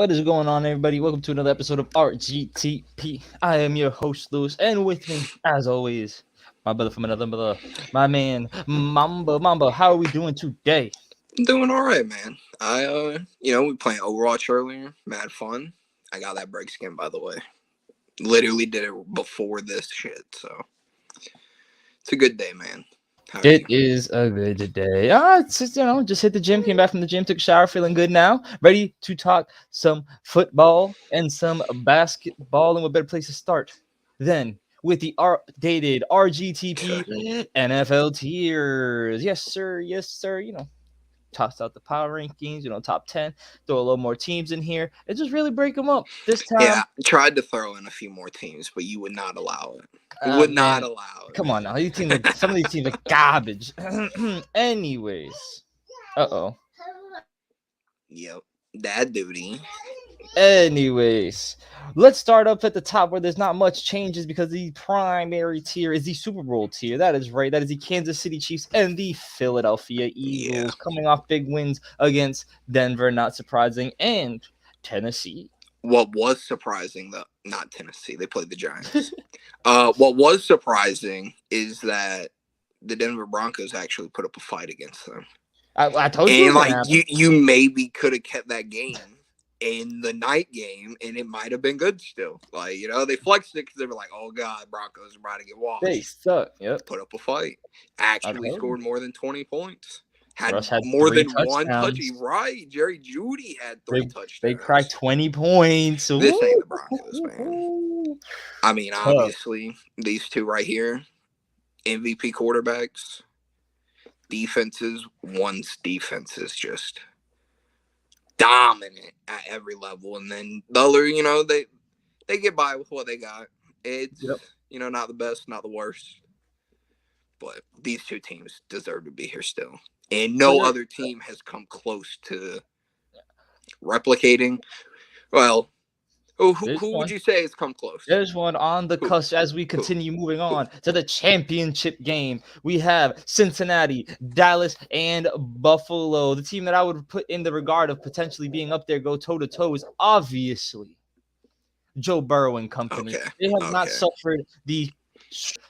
What is going on, everybody? Welcome to another episode of RGTP. I am your host, Lewis, and with me, as always, my brother from another mother, my man, Mamba. How are we doing today? Doing all right, man. We playing Overwatch earlier. Mad fun. I got that break skin, by the way. Literally did it before this shit, so it's a good day, man. How are It you? is a good day. It's just, just hit the gym, came back from the gym, took a shower, feeling good now, ready to talk some football and some basketball. And what better place to start than with the updated RGTP NFL tiers? Yes, sir. Yes, sir. Toss out the power rankings, top 10, throw a little more teams in here, and just really break them up. This Yeah, time, tried to throw in a few more teams, but you would not allow it. Would not man, allow it, come on man. now. Some of these teams are garbage. Anyways. Uh-oh. Yep, dad duty. Anyways, let's start up at the top where there's not much changes because the primary tier is the Super Bowl tier. That is right. That is the Kansas City Chiefs and the Philadelphia Eagles coming off big wins against Denver, not surprising, and Tennessee. What was surprising, though, not Tennessee, they played the Giants. What was surprising is that the Denver Broncos actually put up a fight against them. I told you. And like you maybe could have kept that game in the night game, and it might have been good still. Like, they flexed it because they were like, "Oh God, Broncos are about to get washed." They suck. Yep. Put up a fight. Actually scored more than 20 points. Had more than one touch. Right, Jerry Jeudy had 3 touchdowns. They cracked 20 points. This ain't the Broncos, man. I mean, obviously, these two right here, MVP quarterbacks. Defenses, one's defense is just dominant at every level, and then the other, they get by with what they got. It's not the best, not the worst, but these two teams deserve to be here still, and no other team has come close to replicating. Well, who would you say has come close? There's one on the cusp as we continue moving on to the championship game. We have Cincinnati, Dallas, and Buffalo. The team that I would put in the regard of potentially being up there, go toe-to-toe, is obviously Joe Burrow and company. Okay. They have not suffered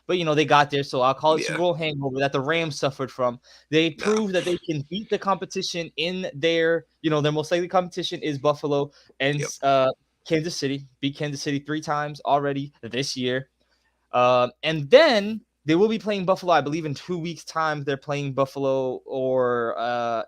but they got there, so I'll call it Super Bowl hangover that the Rams suffered from. They proved that they can beat the competition in their most likely competition is Buffalo and Kansas City. Beat Kansas City 3 times already this year. And then they will be playing Buffalo, I believe, in 2 weeks' time. They're playing Buffalo, or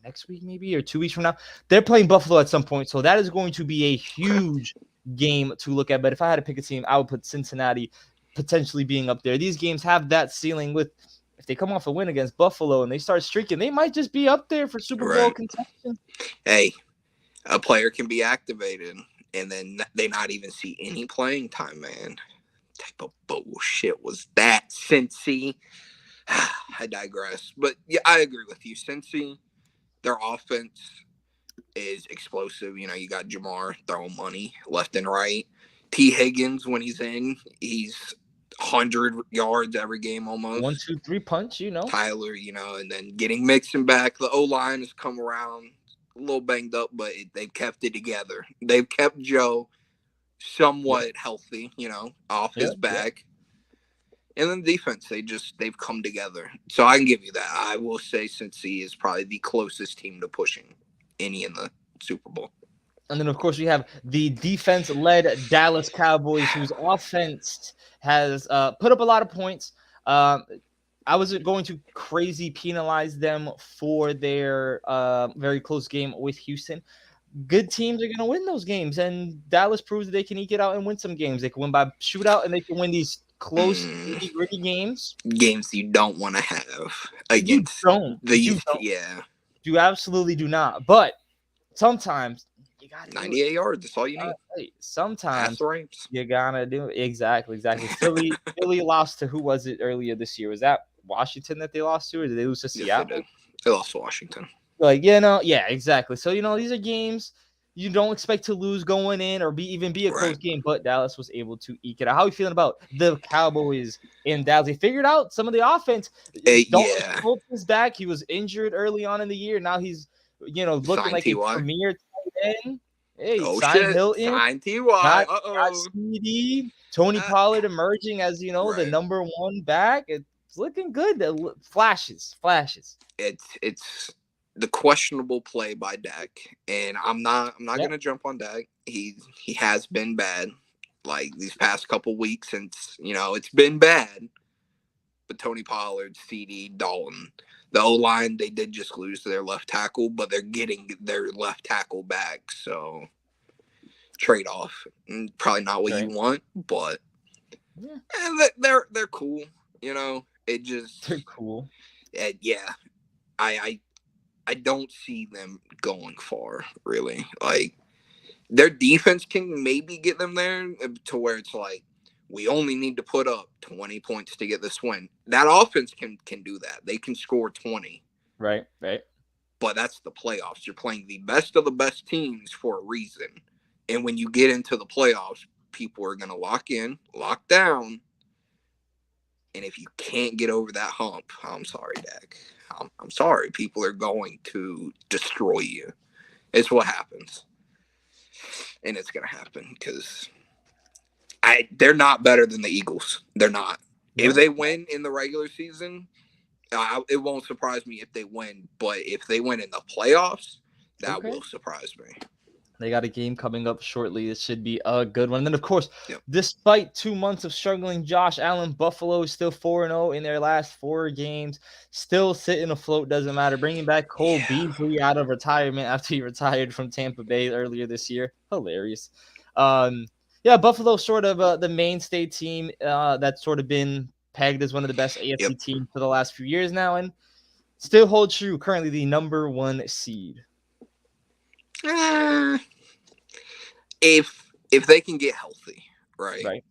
next week maybe, or 2 weeks from now. They're playing Buffalo at some point, so that is going to be a huge game to look at. But if I had to pick a team, I would put Cincinnati potentially being up there. These games have that ceiling with, if they come off a win against Buffalo and they start streaking, they might just be up there for Super Bowl contention. Hey, a player can be activated and then they not even see any playing time, man. What type of bullshit was that, Cincy? I digress. But yeah, I agree with you. Cincy, their offense is explosive. You got Jamar throwing money left and right. T. Higgins, when he's in, he's 100 yards every game almost. 1, 2, 3 punch, Tyler, and then getting Mixon back. The O-line has come around. A little banged up, but they've kept it together. They've kept Joe somewhat healthy, off his back. And then the defense, they've come together. So I can give you that. I will say Cincy is probably the closest team to pushing any in the Super Bowl. And then, of course, we have the defense-led Dallas Cowboys, whose offense has put up a lot of points. I wasn't going to crazy penalize them for their very close game with Houston. Good teams are going to win those games, and Dallas proves that they can eke it out and win some games. They can win by shootout, and they can win these close, gritty games. Games you don't want to have against You absolutely do not. But sometimes you got 98 yards. That's all you need. Sometimes you gotta do it. Exactly. Philly lost to, who was it earlier this year? Was that Washington that they lost to, or did they lose to Seattle? They lost to Washington. Exactly. So these are games you don't expect to lose going in, or be a close game. But Dallas was able to eke it out. How are you feeling about the Cowboys in Dallas? They figured out some of the offense. Dalton Schultz is back. He was injured early on in the year. Now he's looking like a premier tight end. Hey, Oh sign shit! Hilton. Sign Ty. Got CD. Tony Uh, Pollard emerging as the right. number one back. It's looking good. Flashes. It's the questionable play by Dak, and I'm not Yep. gonna jump on Dak. He has been bad, like these past couple weeks since it's been bad. But Tony Pollard, CD, Dalton, the O line, they did just lose their left tackle, but they're getting their left tackle back, so trade off. Probably not what you Right. want, but Yeah. they're cool. It just They're cool. yeah. I don't see them going far, really. Like, their defense can maybe get them there to where it's like, we only need to put up 20 points to get this win. That offense can do that. They can score 20. Right. But that's the playoffs. You're playing the best of the best teams for a reason. And when you get into the playoffs, people are going to lock down. And if you can't get over that hump, I'm sorry, Dak. I'm sorry. People are going to destroy you. It's what happens. And it's going to happen because they're not better than the Eagles. They're not. Yeah. If they win in the regular season, it won't surprise me if they win. But if they win in the playoffs, that will surprise me. They got a game coming up shortly. It should be a good one. And then, of course, despite 2 months of struggling, Josh Allen, Buffalo is still 4-0 in their last 4 games. Still sitting afloat, doesn't matter. Bringing back Cole Beasley out of retirement after he retired from Tampa Bay earlier this year. Hilarious. Buffalo sort of the mainstay team that's sort of been pegged as one of the best AFC teams for the last few years now, and still hold true. Currently the number 1 seed. If they can get healthy, Right.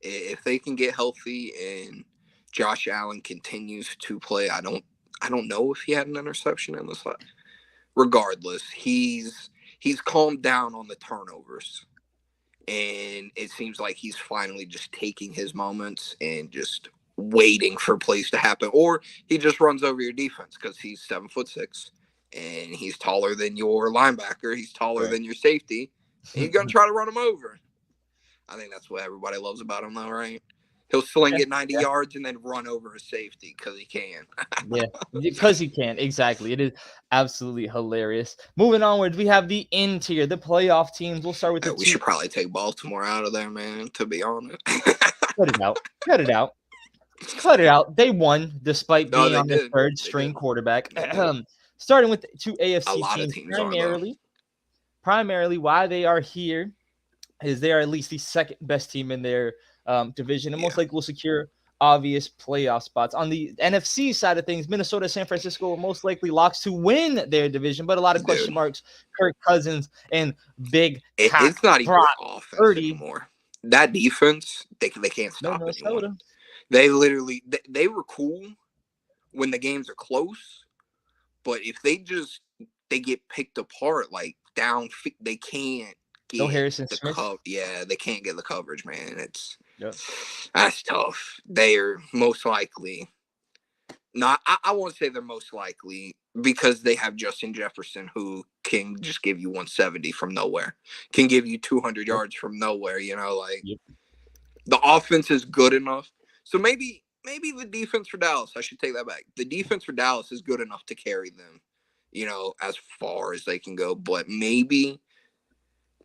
If they can get healthy and Josh Allen continues to play, I don't know if he had an interception in this. Regardless, he's calmed down on the turnovers, and it seems like he's finally just taking his moments and just waiting for plays to happen, or he just runs over your defense because he's 7'6" and he's taller than your linebacker. He's taller than your safety. And he's going to try to run him over. I think that's what everybody loves about him, though, right? He'll sling it 90 yards and then run over a safety because he can. Because he can. Exactly. It is absolutely hilarious. Moving onward, we have the in tier, the playoff teams. We'll start with the We should probably take Baltimore out of there, man, to be honest. Cut it out. They won despite being on their third string quarterback. Starting with 2 AFC teams, primarily why they are here is they are at least the second best team in their division and most likely will secure obvious playoff spots. On the NFC side of things, Minnesota, San Francisco are most likely locks to win their division, but a lot of question marks. Kirk Cousins and Big It's not even offense anymore. That defense, they can't stop anyone. They literally they were cool when the games are close, but if they get picked apart like down, they can't get they can't get the coverage, man. That's tough. They are most likely not. I won't say they're most likely because they have Justin Jefferson, who can just give you 170 from nowhere, can give you 200 yards from nowhere. The offense is good enough. So maybe the defense for Dallas, I should take that back. The defense for Dallas is good enough to carry them, as far as they can go. But maybe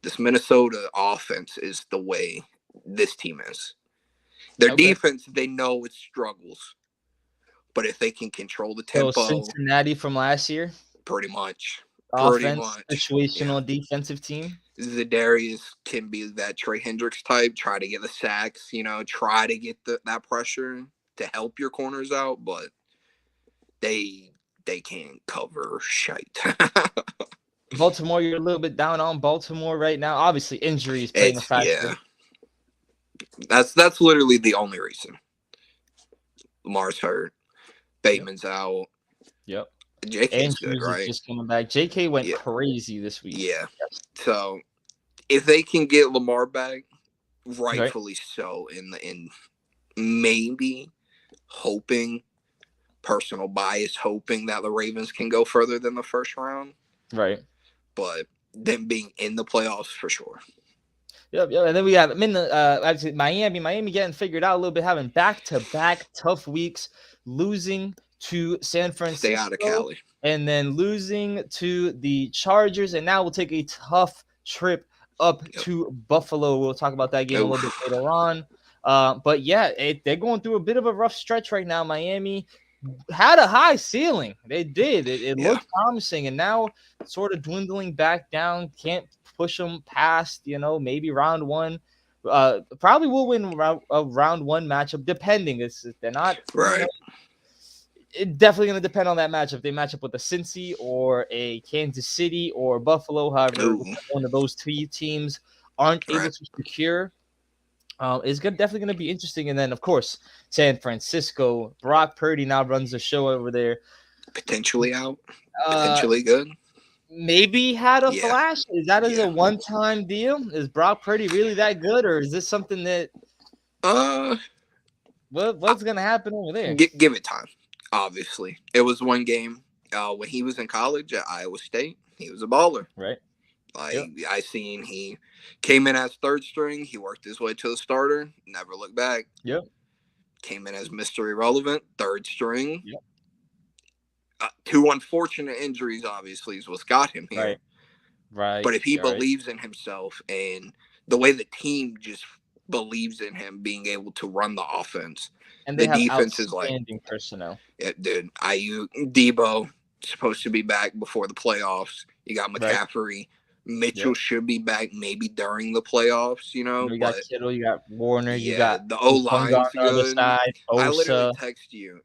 this Minnesota offense is the way this team is. Their defense, they know it struggles. But if they can control the tempo. Cincinnati from last year? Pretty much. Situational defensive team. Zadarius can be that Trey Hendricks type, try to get the sacks, try to get that pressure to help your corners out, but they can't cover shite. Baltimore, you're a little bit down on Baltimore right now. Obviously, injuries playing a factor. Yeah. That's literally the only reason. Lamar's hurt. Bateman's out. Yep. JK's good, right? Just coming back. JK went crazy this week. Yeah. So if they can get Lamar back, rightfully so, in maybe hoping, personal bias, hoping that the Ravens can go further than the first round. Right. But them being in the playoffs for sure. Yep. And then we have actually Miami getting figured out a little bit, having back-to-back tough weeks, losing to San Stay out of Francisco Cali. and then losing to the Chargers. And now we'll take a tough trip up to Buffalo. We'll talk about that game a little bit later on. But yeah, they're going through a bit of a rough stretch right now. Miami had a high ceiling. They did. It looked promising, and now sort of dwindling back down. Can't push them past, maybe round one. Probably will win a round one matchup, depending. They're not right. It's definitely going to depend on that matchup. They match up with a Cincy or a Kansas City or Buffalo. However, one of those two teams aren't able to secure. It's definitely going to be interesting. And then, of course, San Francisco. Brock Purdy now runs the show over there. Potentially out. Potentially good. Maybe had a flash. Is that as a one-time deal? Is Brock Purdy really that good, or is this something that what's going to happen over there? Give it time. Obviously, it was one game when he was in college at Iowa State. He was a baller. Right. I seen he came in as third string. He worked his way to the starter. Never looked back. Yep. Came in as Mr. Irrelevant, third string. Yep. Two unfortunate injuries, obviously, is what's got him here. Right. But if he believes in himself and the way the team just believes in him being able to run the offense, and the defense is like personnel. Yeah, dude. Debo supposed to be back before the playoffs. You got McCaffrey. Yep. Mitchell should be back maybe during the playoffs, You got Kittle, you got Warner, you got the O-line's on the other good. side, I literally text you.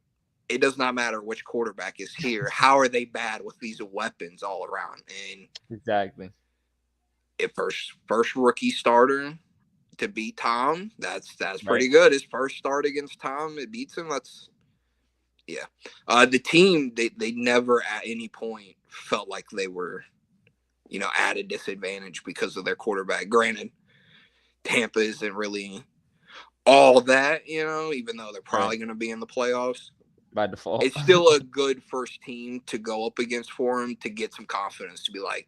It does not matter which quarterback is here. How are they bad with these weapons all around? And exactly. If first rookie starter to beat Tom, that's pretty good. His first start against Tom, it beats him. The team they never at any point felt like they were, at a disadvantage because of their quarterback. Granted, Tampa isn't really all that, even though they're probably going to be in the playoffs. By default. It's still a good first team to go up against for him to get some confidence to be like,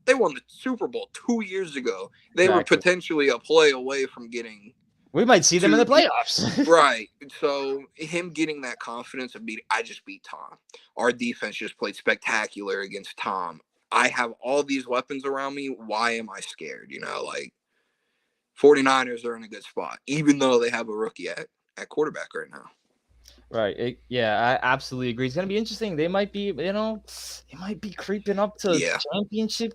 they won the Super Bowl 2 years ago. They were potentially a play away from getting. We might see them in the playoffs. Right. So him getting that confidence of I just beat Tom. Our defense just played spectacular against Tom. I have all these weapons around me. Why am I scared? 49ers are in a good spot, even though they have a rookie at quarterback right now. Right. I absolutely agree. It's going to be interesting. They might be, creeping up to championship,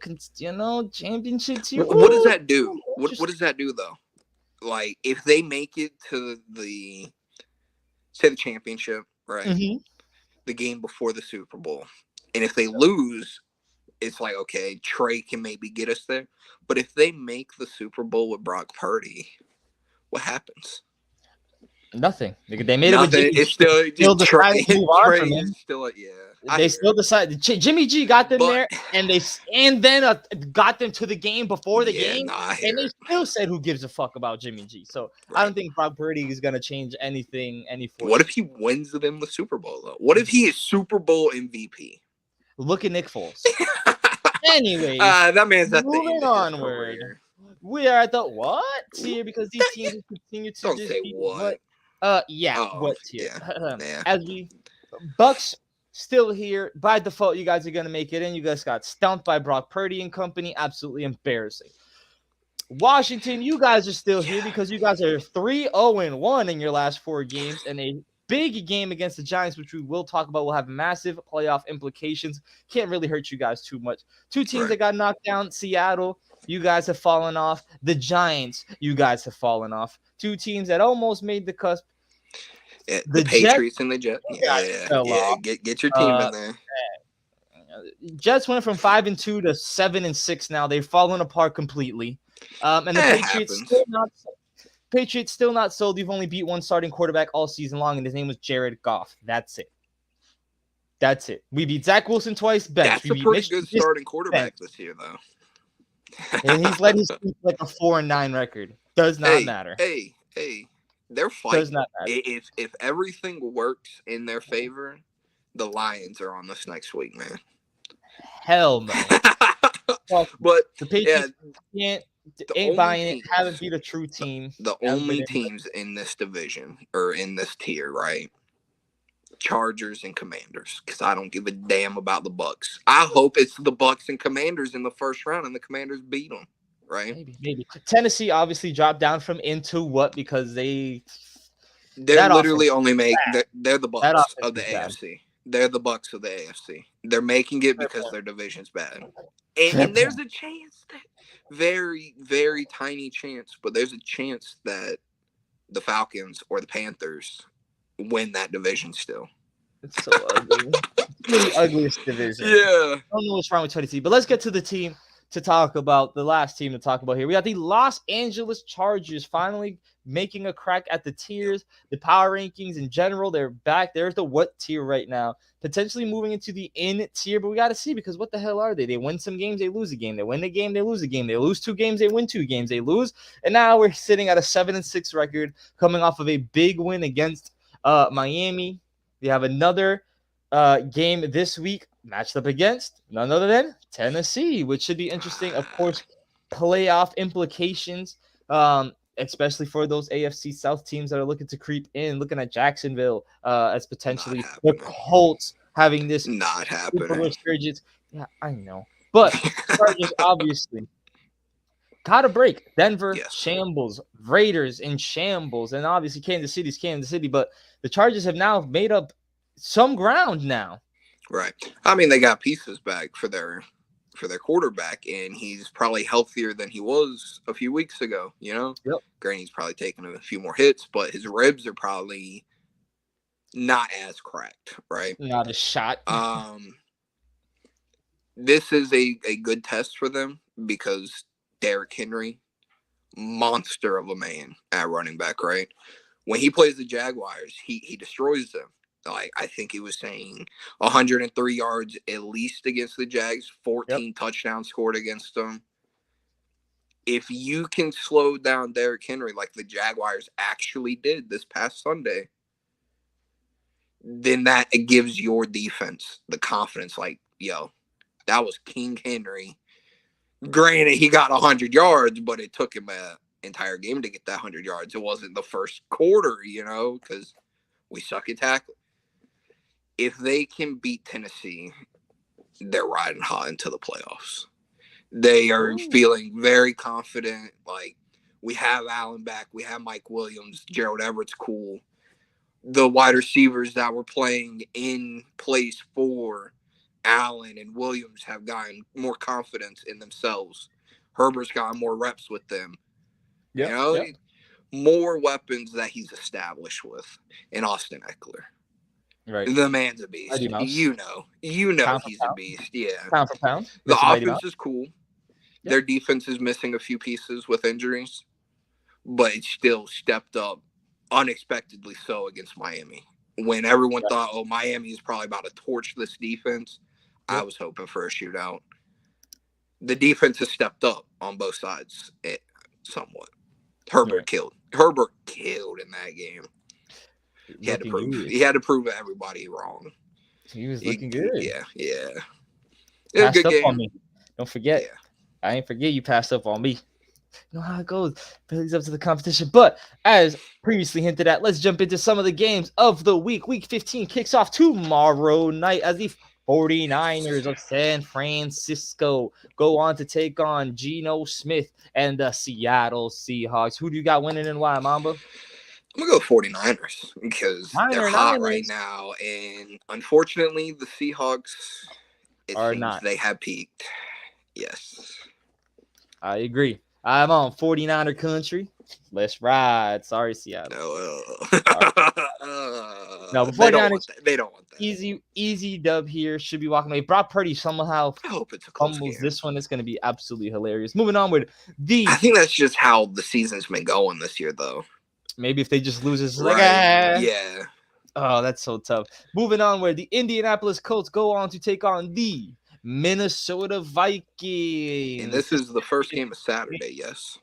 championship tier. What does that do? What does that do, though? Like, if they make it to the championship, right? Mm-hmm. The game before the Super Bowl. And if they lose, it's like, okay, Trey can maybe get us there. But if they make the Super Bowl with Brock Purdy, what happens? Nothing. They made it with Jimmy. It's still decided to move on from him. They still decided. Jimmy G got them there, and then got them to the game before the game, and they still said, "Who gives a fuck about Jimmy G?" So I don't think Brock Purdy is gonna change anything. What if he wins them the Super Bowl though? What if he is Super Bowl MVP? Look at Nick Foles. Anyways, that man's at moving the onward. We are at the what tier because these teams continue to don't say what. What tier? As we Bucks still here by default. You guys are gonna make it in. You guys got stumped by Brock Purdy and company. Absolutely embarrassing. Washington, you guys are still here because you guys are 3-0-1 in your last 4 games, and a big game against the Giants, which we will talk about, will have massive playoff implications. Can't really hurt you guys too much. 2 teams that got knocked down. Seattle, you guys have fallen off. The Giants, you guys have fallen off. 2 teams that almost made the cusp. The Patriots and the Jets. Get your team in there. Jets went from 5-2 to 7-6 now. They've fallen apart completely. And the Patriots still not sold. You've only beat 1 starting quarterback all season long, and his name was Jared Goff. That's it. We beat Zach Wilson twice. That's a pretty good starting quarterback this year, though. And he's led his team like a 4-9 record. Does not matter. Hey. They're fighting. Does not matter. If everything works in their favor, the Lions are on this next week, man. Hell no. But The yeah, Patriots can't the ain't only buying it. Haven't teams, beat a true team. the Haven't been only in. teams in this division or in this tier, right? Chargers and Commanders, because I don't give a damn about the Bucks. I hope it's the Bucks and Commanders in the first round, and the Commanders beat them, right? Maybe Tennessee obviously dropped down from into what because They're that offense literally only they're the that Bucks offense of the is bad. AFC. They're the Bucks of the AFC. They're making it Fair because point. their division's bad, Fair and there's point. a chance that very very tiny chance, but there's a chance that the Falcons or the Panthers win that division still. It's so ugly. It's the ugliest division. Yeah. I don't know what's wrong with Tennessee, but let's get to the team to talk about. The last team to talk about here. We got the Los Angeles Chargers finally making a crack at the tiers, the power rankings in general. They're back. There's the what tier right now, potentially moving into the in tier, but we got to see because what the hell are they? They win some games, they lose a game. They win a game, they lose a game. They lose 2 games, they win 2 games. They lose, and now we're sitting at a 7-6 record, coming off of a big win against Miami. They have another game this week matched up against none other than Tennessee, which should be interesting. Of course, playoff implications, especially for those AFC South teams that are looking to creep in. Looking at Jacksonville as potentially the Colts having this not super happening. resurgence. Yeah, I know, but Chargers obviously got a break. Denver shambles, Raiders in shambles, and obviously Kansas City. But the Chargers have now made up some ground now. Right. I mean, they got pieces back for their quarterback, and he's probably healthier than he was a few weeks ago. You know, Granted, he's probably taking a few more hits, but his ribs are probably not as cracked. Right. Not a shot. This is a good test for them because Derrick Henry, monster of a man at running back. Right. When he plays the Jaguars, he destroys them. Like, I think he was saying 103 yards at least against the Jags, 14 touchdowns scored against them. If you can slow down Derrick Henry like the Jaguars actually did this past Sunday, then that gives your defense the confidence, like, yo, that was King Henry. Granted, he got 100 yards, but it took him an entire game to get that 100 yards. It wasn't the first quarter, you know, because we suck at tackling. If they can beat Tennessee, they're riding hot into the playoffs. They are feeling very confident. Like, we have Allen back. We have Mike Williams. Gerald Everett's cool. The wide receivers that were playing in place for Allen and Williams have gotten more confidence in themselves. Herbert's gotten more reps with them. More weapons that he's established with in Austin Eckler. Right. The man's a beast. You know he's a beast. Yeah. Pound for pound. The offense is cool. Yep. Their defense is missing a few pieces with injuries, but it still stepped up unexpectedly so against Miami. When everyone thought, oh, Miami is probably about to torch this defense, I was hoping for a shootout. The defense has stepped up on both sides somewhat. Herbert killed in that game. He had to prove everybody wrong. He was looking good. Yeah. It was a good game. On me. Don't forget. Yeah. I ain't forget you passed up on me. You know how it goes. Builds up to the competition. But as previously hinted at, let's jump into some of the games of the week. Week 15 kicks off tomorrow night as the 49ers of San Francisco go on to take on Geno Smith and the Seattle Seahawks. Who do you got winning and why, Mamba? I'm going to go 49ers because they're hot right now. And unfortunately, the Seahawks, it seems they have peaked. Yes. I agree. I'm on 49er country. Let's ride. Sorry, Seattle. No, before they don't want that. Easy dub here. Should be walking away. Brock Purdy somehow I hope it's a close game. This one. It's going to be absolutely hilarious. Moving on with I think that's just how the season's been going this year, though. Maybe if they just lose, it's yeah. Oh, that's so tough. Moving on where the Indianapolis Colts go on to take on the Minnesota Vikings. And this is the first game of Saturday, yes.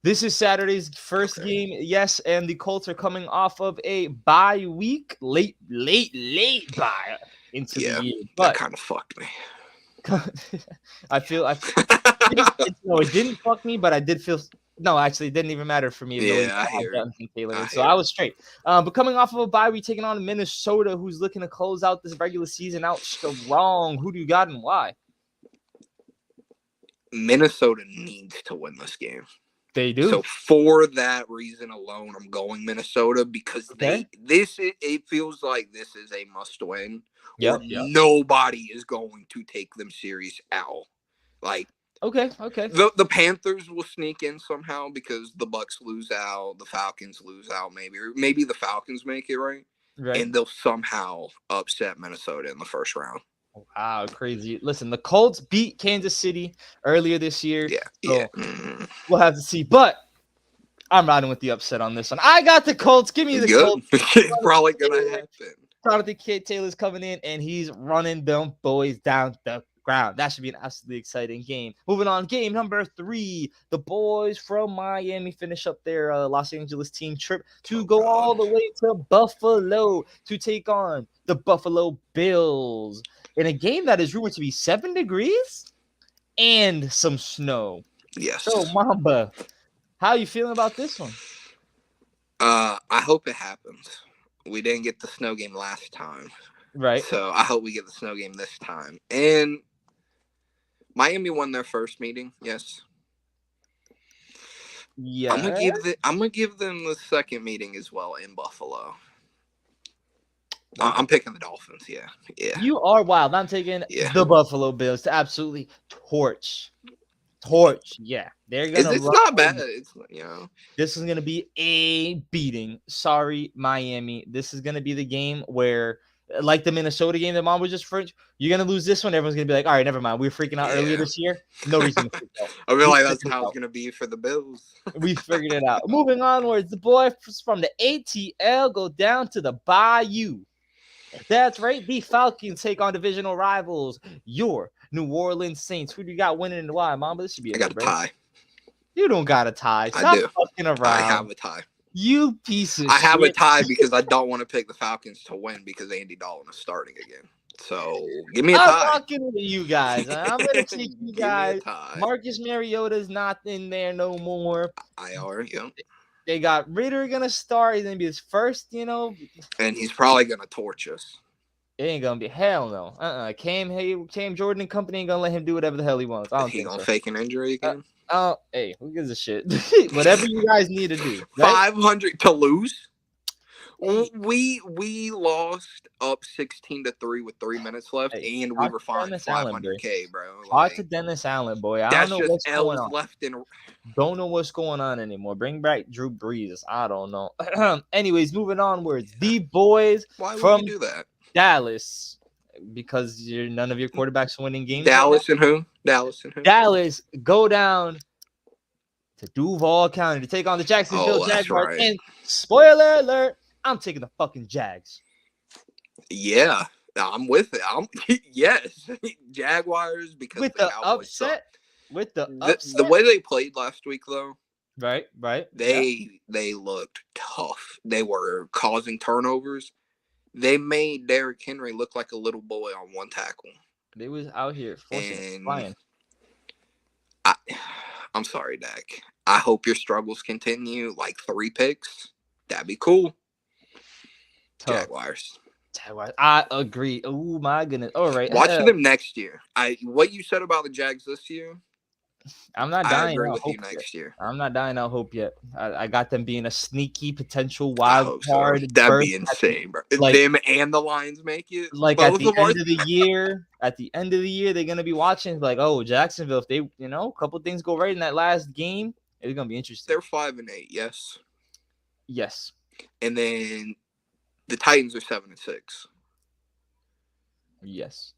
This is Saturday's first game, yes, and the Colts are coming off of a bye week, late bye into the year. But that kind of fucked me. it didn't fuck me, but I did feel. No, actually, it didn't even matter for me. Yeah, I hear it. Jonathan Taylor, so I was straight. But coming off of a bye, we taking on Minnesota, who's looking to close out this regular season out strong. Who do you got and why? Minnesota needs to win this game. They do. So for that reason alone, I'm going Minnesota because it feels like this is a must win. Yep. Nobody is going to take them serious out. Like, okay. The Panthers will sneak in somehow because the Bucks lose out, the Falcons lose out, maybe the Falcons make it right, and they'll somehow upset Minnesota in the first round. Wow, crazy. Listen, the Colts beat Kansas City earlier this year. Yeah. We'll have to see. But I'm riding with the upset on this one. I got the Colts. Give me the Colts. It's probably going to happen. Jonathan Taylor's coming in, and he's running them boys down the ground. That should be an absolutely exciting game. Moving on, game number 3. The boys from Miami finish up their Los Angeles team trip to go all the way to Buffalo to take on the Buffalo Bills in a game that is rumored to be 7 degrees and some snow. Yes. So, Mamba, how are you feeling about this one? I hope it happens. We didn't get the snow game last time. Right. So I hope we get the snow game this time. And Miami won their first meeting. Yes. Yeah. I'm gonna give them the second meeting as well in Buffalo. I'm picking the Dolphins. Yeah. You are wild. I'm taking the Buffalo Bills to absolutely torch. Yeah, they're gonna. It's not bad. It's This is gonna be a beating. Sorry, Miami. This is gonna be the game where, like the Minnesota game that Mom was just French, you're gonna lose this one. Everyone's gonna be like, all right, never mind. We were freaking out earlier this year. No reason to freak out. I feel like that's how it's gonna be for the Bills. We figured it out. Moving onwards, the boys from the ATL go down to the Bayou. That's right. The Falcons take on divisional rivals, your New Orleans Saints. Who do you got winning and why, Mamba? This should be I got a tie. You don't got a tie. Stop I do. Fucking around. I have a tie. You piece of shit. I have a tie because I don't want to pick the Falcons to win because Andy Dalton is starting again. So give me a tie. I'm fucking with you guys. I'm gonna take you guys. Marcus Mariota's not in there no more. IR, yeah. They got Ritter gonna start. He's gonna be his first, And he's probably gonna torch us. It ain't gonna be hell no. Cam Jordan and company ain't gonna let him do whatever the hell he wants. He gonna fake an injury again? Hey, who gives a shit? Whatever you guys need to do. Right? 500 to lose. We lost up 16-3 with 3 minutes left, and we were fined $500K, bro. Talk to Dennis Allen, boy. I don't know what's going on. Left in. Don't know what's going on anymore. Bring back Drew Brees. I don't know. Anyways, moving onwards. The boys from Dallas, because none of your quarterbacks are winning games. Dallas and who? Dallas go down to Duval County to take on the Jacksonville Jaguars. Right. And spoiler alert, I'm taking the fucking Jags. Yeah, I'm with it. Yes, Jaguars because with the upset. With the way they played last week, though. Right. They looked tough. They were causing turnovers. They made Derrick Henry look like a little boy on one tackle. They was out here flying. I'm sorry, Dak. I hope your struggles continue. Like 3 picks. That'd be cool. Jaguars. I agree. Oh my goodness. All right. Watch them next year. What you said about the Jags this year. I'm not dying out hope next year. I'm not dying out hope yet. I got them being a sneaky potential wild card. That'd be insane, bro. Like, them and the Lions make it. Like at the end of the year. At the end of the year, they're gonna be watching like, oh, Jacksonville. If they, a couple things go right in that last game, it's gonna be interesting. They're 5-8. Yes. Yes. And then the Titans are 7-6. Yes.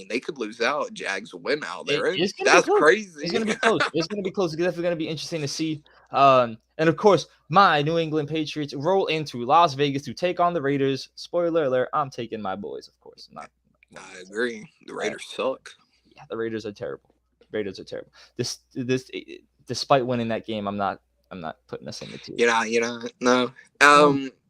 They could lose out. Jags will win out there. That's crazy. It's going to be close. It's going to be close. It's definitely going to be interesting to see. And, of course, my New England Patriots roll into Las Vegas to take on the Raiders. Spoiler alert, I'm taking my boys, of course. I agree. The Raiders suck. Yeah, the Raiders are terrible. This despite winning that game, I'm not putting us in the tier. No.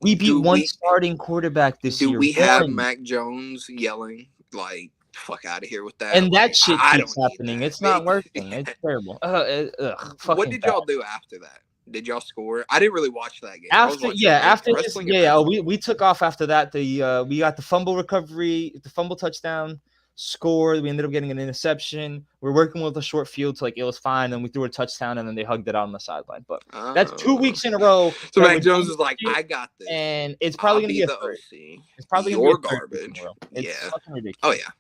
We beat one starting quarterback this year. Do we have Mac Jones yelling like fuck out of here with that. And Like, that shit I keeps don't need happening. that. It's not working. It's terrible. What Fucking did bad. y'all do after that? Did y'all score? I didn't really watch that game. After this, wrestling and basketball. we took off after that. We got the fumble recovery, the fumble touchdown, scored. We ended up getting an interception. We're working with a short field, so like it was fine. And we threw a touchdown, and then they hugged it out on the sideline. But that's 2 weeks in a row. So Mac Jones is like, I got this, and it's probably gonna be a the third. OC. It's probably gonna be a third garbage. It's Yeah. fucking ridiculous. Oh yeah.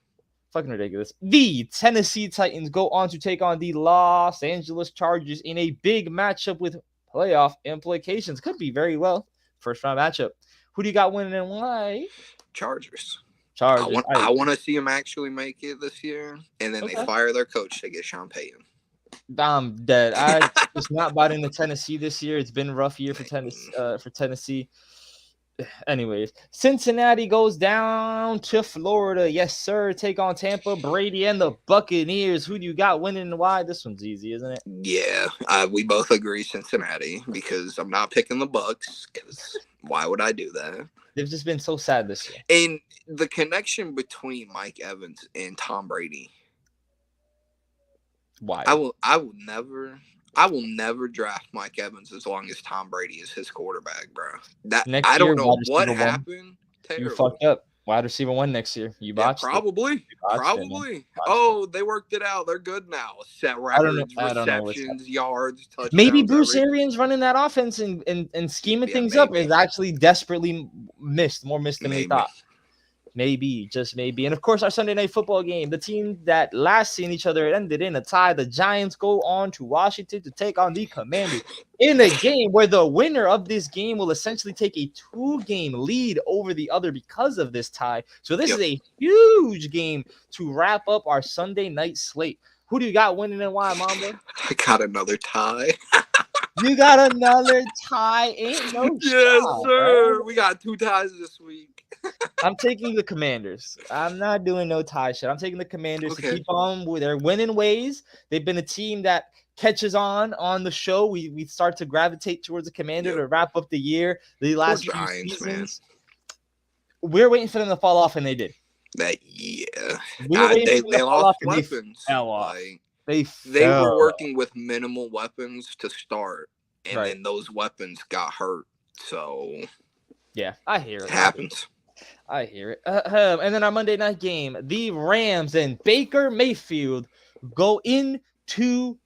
Fucking ridiculous. The Tennessee Titans go on to take on the Los Angeles Chargers in a big matchup with playoff implications. Could be very well first round matchup. Who do you got winning and why? Chargers. I want to see them actually make it this year, and then they fire their coach to get Sean Payton. I'm dead. I just not bought into Tennessee this year. It's been a rough year for Tennessee. Anyways, Cincinnati goes down to Florida. Yes, sir. Take on Tampa, Brady, and the Buccaneers. Who do you got winning and why? This one's easy, isn't it? Yeah, we both agree Cincinnati because I'm not picking the Bucs. Because why would I do that? They've just been so sad this year. And the connection between Mike Evans and Tom Brady. Why? I will never draft Mike Evans as long as Tom Brady is his quarterback, bro. I don't know what happened. You fucked up. Wide receiver 1 next year. You botched it. Probably. Oh, they worked it out. They're good now. Set records, receptions, yards, touchdowns. Maybe Bruce Arians running that offense and scheming things up is actually desperately more missed than we thought. Maybe, just maybe. And of course, our Sunday night football game, the team that last seen each other, it ended in a tie. The Giants go on to Washington to take on the Commanders in a game where the winner of this game will essentially take a 2-game lead over the other because of this tie. So this is a huge game to wrap up our Sunday night slate. Who do you got winning and why, Mamba? I got another tie. You got another tie? Ain't no yes, shot, sir. right? We got 2 ties this week. I'm taking the Commanders. I'm not doing no tie shit. I'm taking the Commanders to keep on with their winning ways. They've been a team that catches on the show. We start to gravitate towards the Commander to wrap up the year. The last few seasons, man. We're waiting for them to fall off, and they did. They lost weapons. They were working with minimal weapons to start, and then those weapons got hurt. So yeah, I hear it. It happens. I hear it. And then our Monday night game, the Rams and Baker Mayfield go into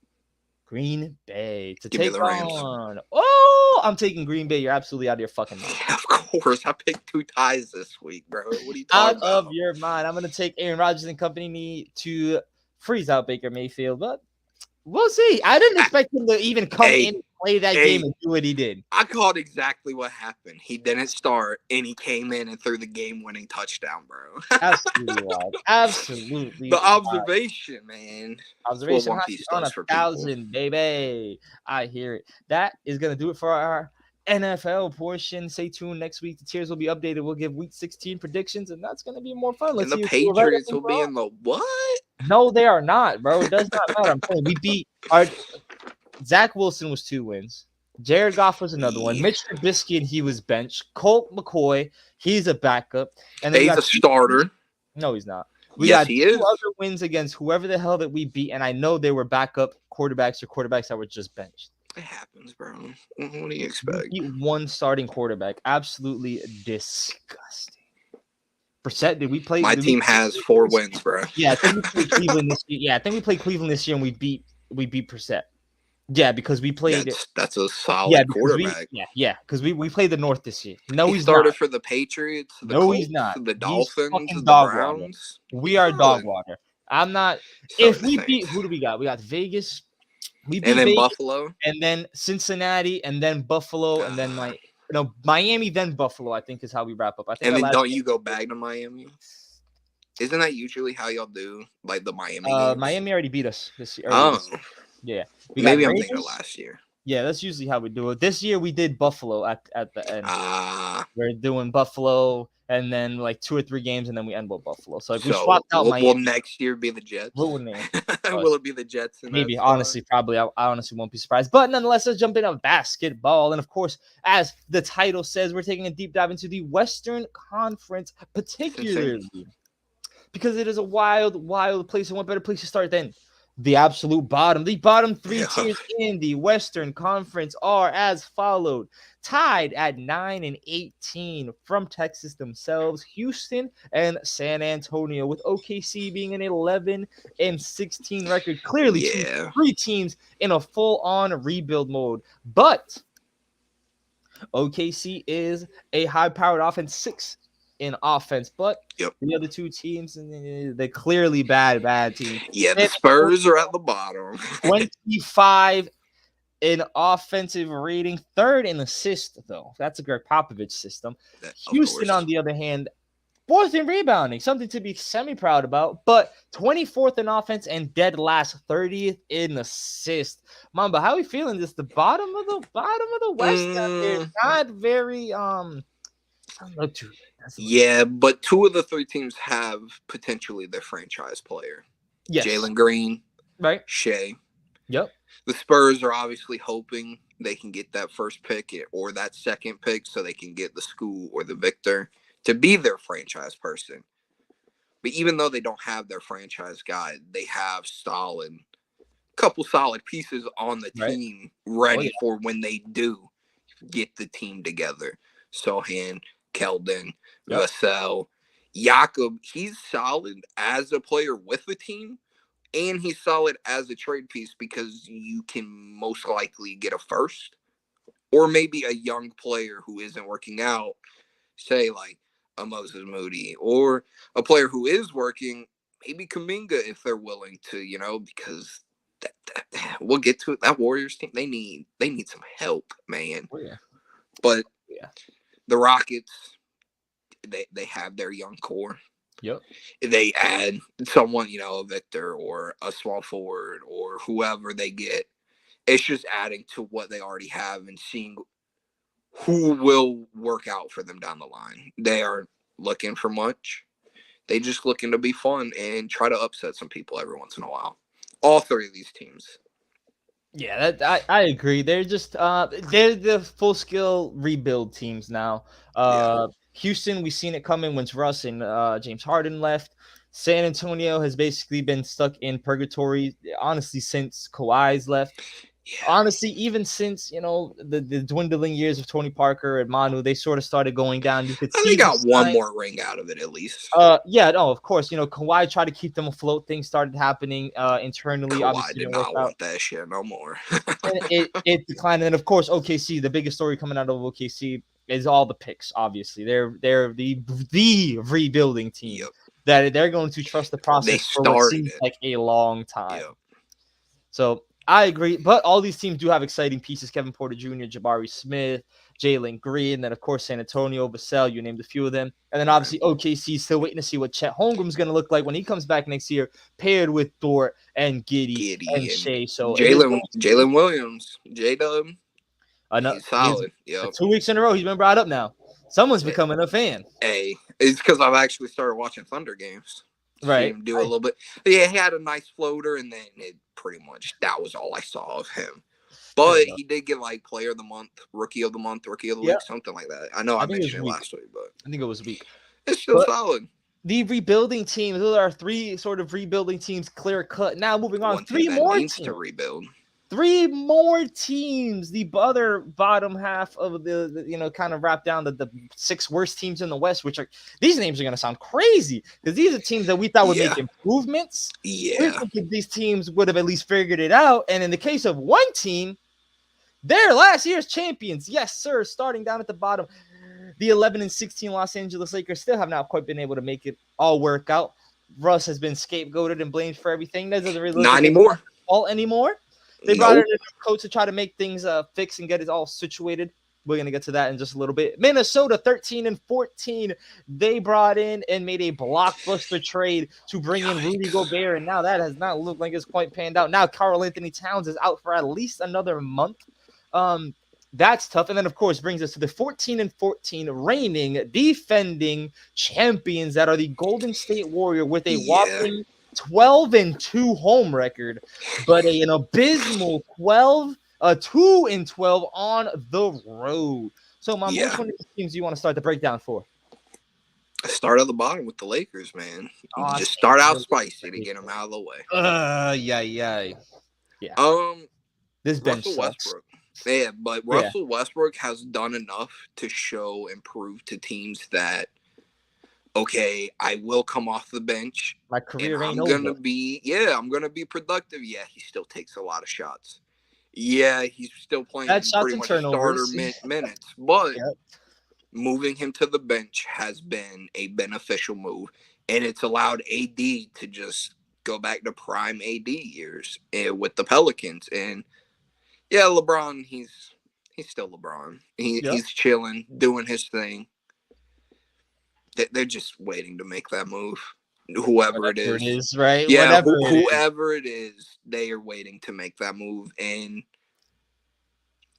Green Bay to take on. Oh, I'm taking Green Bay. You're absolutely out of your fucking mind. Yeah, of course. I picked 2 ties this week, bro. What are you talking about? Out of your mind. I'm going to take Aaron Rodgers and company to freeze out Baker Mayfield, but we'll see. I didn't expect him to even come in and play that game and do what he did. I called exactly what happened. He didn't start, and he came in and threw the game-winning touchdown, bro. Absolutely wild. Absolutely. The observation, man. Observation on 1,000, baby. I hear it. That is going to do it for our NFL portion. Stay tuned next week. The tiers will be updated. We'll give week 16 predictions, and that's going to be more fun. And the Patriots will be in the what? No, they are not, bro. It does not matter. I'm saying we beat our Zach Wilson was 2 wins. Jared Goff was another one. Mitch Trubisky, and he was benched. Colt McCoy, he's a backup. And he's a starter. No, he's not. He is. 2 other wins against whoever the hell that we beat, and I know they were backup quarterbacks or quarterbacks that were just benched. It happens, bro. What do you expect? We beat 1 starting quarterback. Absolutely disgusting. Brissett, did we play? My team has 4 wins, bro. Yeah, I think we played Cleveland this year. Yeah, I think we played Cleveland this year, and we beat Brissett. Yeah, because we played. That's a solid quarterback. Because we played the North this year. No, he started for the Patriots. He's not. The Dolphins. The Browns. Browns. We are dog water. I'm not. If we beat, who do we got? We got Vegas. We beat Vegas, Buffalo, and then Cincinnati, and then Buffalo, and then Miami, then Buffalo. I think is how we wrap up. I think. And then don't you go back to Miami? Isn't that usually how y'all do, like the Miami games? Miami already beat us this year. Yeah. Maybe I'm thinking of last year. Yeah, that's usually how we do it. This year we did Buffalo at the end. We're doing Buffalo and then like 2 or 3 games, and then we end with Buffalo. So we swapped out Miami. Will next year be the Jets? Will it be the Jets? Maybe, honestly, probably. I honestly won't be surprised. But nonetheless, let's jump into basketball. And of course, as the title says, we're taking a deep dive into the Western Conference, particularly because it is a wild, wild place. And what better place to start than the absolute bottom? The bottom three tiers in the Western Conference are as followed. Tied at 9 and 18 from Texas themselves, Houston and San Antonio, with OKC being an 11 and 16 record. Clearly, three teams in a full-on rebuild mode. But OKC is a high-powered offense, 6 in offense, but the other two teams, they're clearly bad teams. Yeah, the Spurs are at the bottom. 25 in offensive rating, 3rd in assist, though. That's a Greg Popovich system. Houston, on the other hand, 4th in rebounding, something to be semi-proud about, but 24th in offense and dead last, 30th in assist. Mamba, how are we feeling this? The bottom of the West out there, not very look too. Yeah, but 2 of the 3 teams have potentially their franchise player. Yes. Jalen Green, right? Shea. Yep. The Spurs are obviously hoping they can get that first pick or that second pick so they can get the School or the Victor to be their franchise person. But even though they don't have their franchise guy, they have couple solid pieces on the team ready for when they do get the team together. Sohan, Keldon, Vassell, Jakob, he's solid as a player with the team, and he's solid as a trade piece because you can most likely get a first or maybe a young player who isn't working out, say like a Moses Moody, or a player who is working, maybe Kuminga if they're willing to, because we'll get to it. That Warriors team, they need some help, man. But the Rockets, they have their young core. Yep. They add someone, a Victor or a small forward or whoever they get. It's just adding to what they already have and seeing who will work out for them down the line. They aren't looking for much. They just looking to be fun and try to upset some people every once in a while. All 3 of these teams. Yeah, I agree. They're just they're the full skill rebuild teams now. Houston, we've seen it coming once Russ and James Harden left. San Antonio has basically been stuck in purgatory, honestly, since Kawhi's left. Honestly, even since the dwindling years of Tony Parker and Manu, they sort of started going down. You could see they got one more ring out of it at least. Of course. Kawhi tried to keep them afloat. Things started happening internally. Kawhi obviously did not want that shit no more. And it declined. And of course, OKC, the biggest story coming out of OKC is all the picks. Obviously, they're the rebuilding team that they're going to trust the process for what seems like a long time. So I agree, but all these teams do have exciting pieces: Kevin Porter Jr., Jabari Smith, Jalen Green, then of course San Antonio, Vassell, you named a few of them, and then obviously OKC still waiting to see what Chet Holmgren's going to look like when he comes back next year, paired with Dort and Giddy and Shea. So Jalen Williams, J-Dub, he's solid. 2 weeks in a row, he's been brought up now. Someone's becoming a fan. Hey, it's because I've actually started watching Thunder games. Right. Do a little bit. Yeah, he had a nice floater, and then pretty much that was all I saw of him. But he did get like Player of the Month, Rookie of the Month, Rookie of the Week, something like that. I know I mentioned it last week, but I think it was a week. It's still solid. The rebuilding teams, those are 3 sort of rebuilding teams, clear cut. Now moving on, 3 more teams to rebuild. 3 more teams. The other bottom half of the kind of wrap down the 6 worst teams in the West, which are, these names are going to sound crazy because these are teams that we thought would make improvements. Yeah. We think these teams would have at least figured it out. And in the case of one team, they're last year's champions. Yes, sir. Starting down at the bottom, the 11 and 16 Los Angeles Lakers still have not quite been able to make it all work out. Russ has been scapegoated and blamed for everything. That doesn't really not anymore. All anymore. They brought in a coach to try to make things fix and get it all situated. We're going to get to that in just a little bit. Minnesota, 13 and 14. They brought in and made a blockbuster trade to bring in Rudy Gobert, and now that has not looked like it's quite panned out. Now Karl Anthony Towns is out for at least another month. That's tough. And then, of course, brings us to the 14 and 14 reigning, defending champions that are the Golden State Warrior with a whopping 12 and 2 home record, but an abysmal 2 and 12 on the road. So, Mom, which one of these teams do you want to start the breakdown for? Start at the bottom with the Lakers, man. Oh, Just start out really spicy to get them out of the way. yeah. This bench Russell sucks. Westbrook. Yeah, but Yeah, Russell Westbrook has done enough to show and prove to teams that, okay, I will come off the bench my and career ain't over. I'm gonna be productive. Yeah, he still takes a lot of shots. Yeah, he's still Bad playing shots pretty and much starter turnovers. minutes, but Yep. moving him to the bench has been a beneficial move, and it's allowed AD to just go back to prime AD years with the Pelicans. And yeah, LeBron, he's still LeBron. Yep. He's chilling, doing his thing. They're just waiting to make that move. Whoever it Whatever it is, is, right? yeah, Whatever it is. whoever it is, they are waiting to make that move. And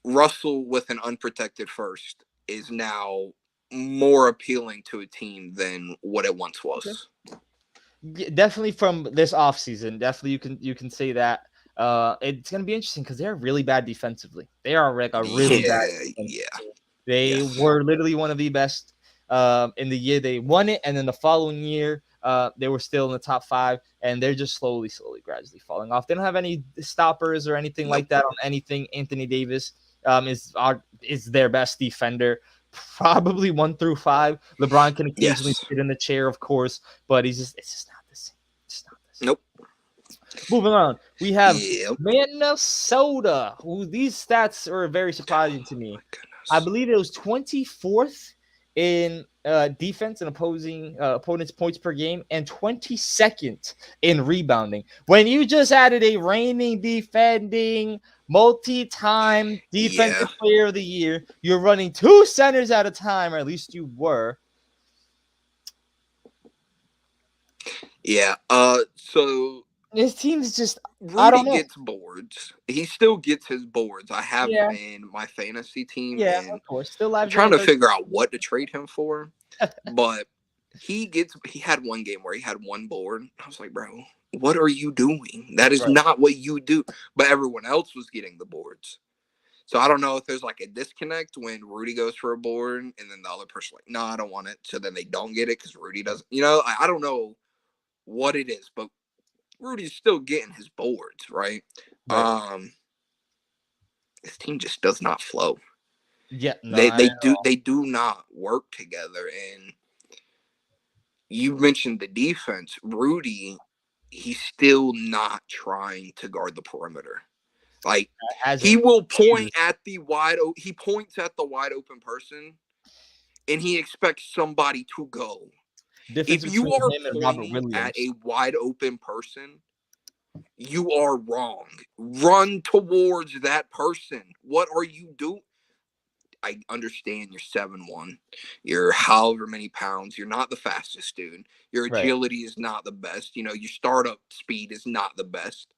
Russell with an unprotected first is now more appealing to a team than what it once was. Yeah, definitely from this offseason, definitely you can say that. It's gonna be interesting because they're really bad defensively. They are like a really bad defensive Yeah. team. They Yes. were literally one of the best in the year they won it, and then the following year, they were still in the top 5, and they're just slowly, gradually falling off. They don't have any stoppers or anything Nope. like that on anything. Anthony Davis is their best defender. Probably 1 through 5. LeBron can occasionally sit in the chair, of course, but it's just not the same. It's not the same. Nope. Moving on, we have Minnesota, who these stats are very surprising to me. I believe it was 24th in defense and opponents' points per game, and 22nd in rebounding. When you just added a reigning defending multi-time defensive player of the year, you're running 2 centers at a time, or at least you were. Yeah. So this team's just Rudy gets boards. He still gets his boards. I have him in my fantasy team. Yeah, and of course. Still live. I'm trying to figure out what to trade him for. But he had one game where he had 1 board. I was like, bro, what are you doing? That is not what you do. But everyone else was getting the boards. So I don't know if there's like a disconnect when Rudy goes for a board and then the other person like, no, I don't want it. So then they don't get it because Rudy doesn't. I don't know what it is, but Rudy's still getting his boards, right? This team just does not flow. Yeah, they do not work together. And you mentioned the defense. Rudy, he's still not trying to guard the perimeter. Like he will point at the he points at the wide open person, and he expects somebody to go. If you are pointing at a wide open person, you are wrong. Run towards that person. What are you doing? I understand you're 7'1". You're however many pounds. You're not the fastest dude. Your agility is not the best. Your startup speed is not the best.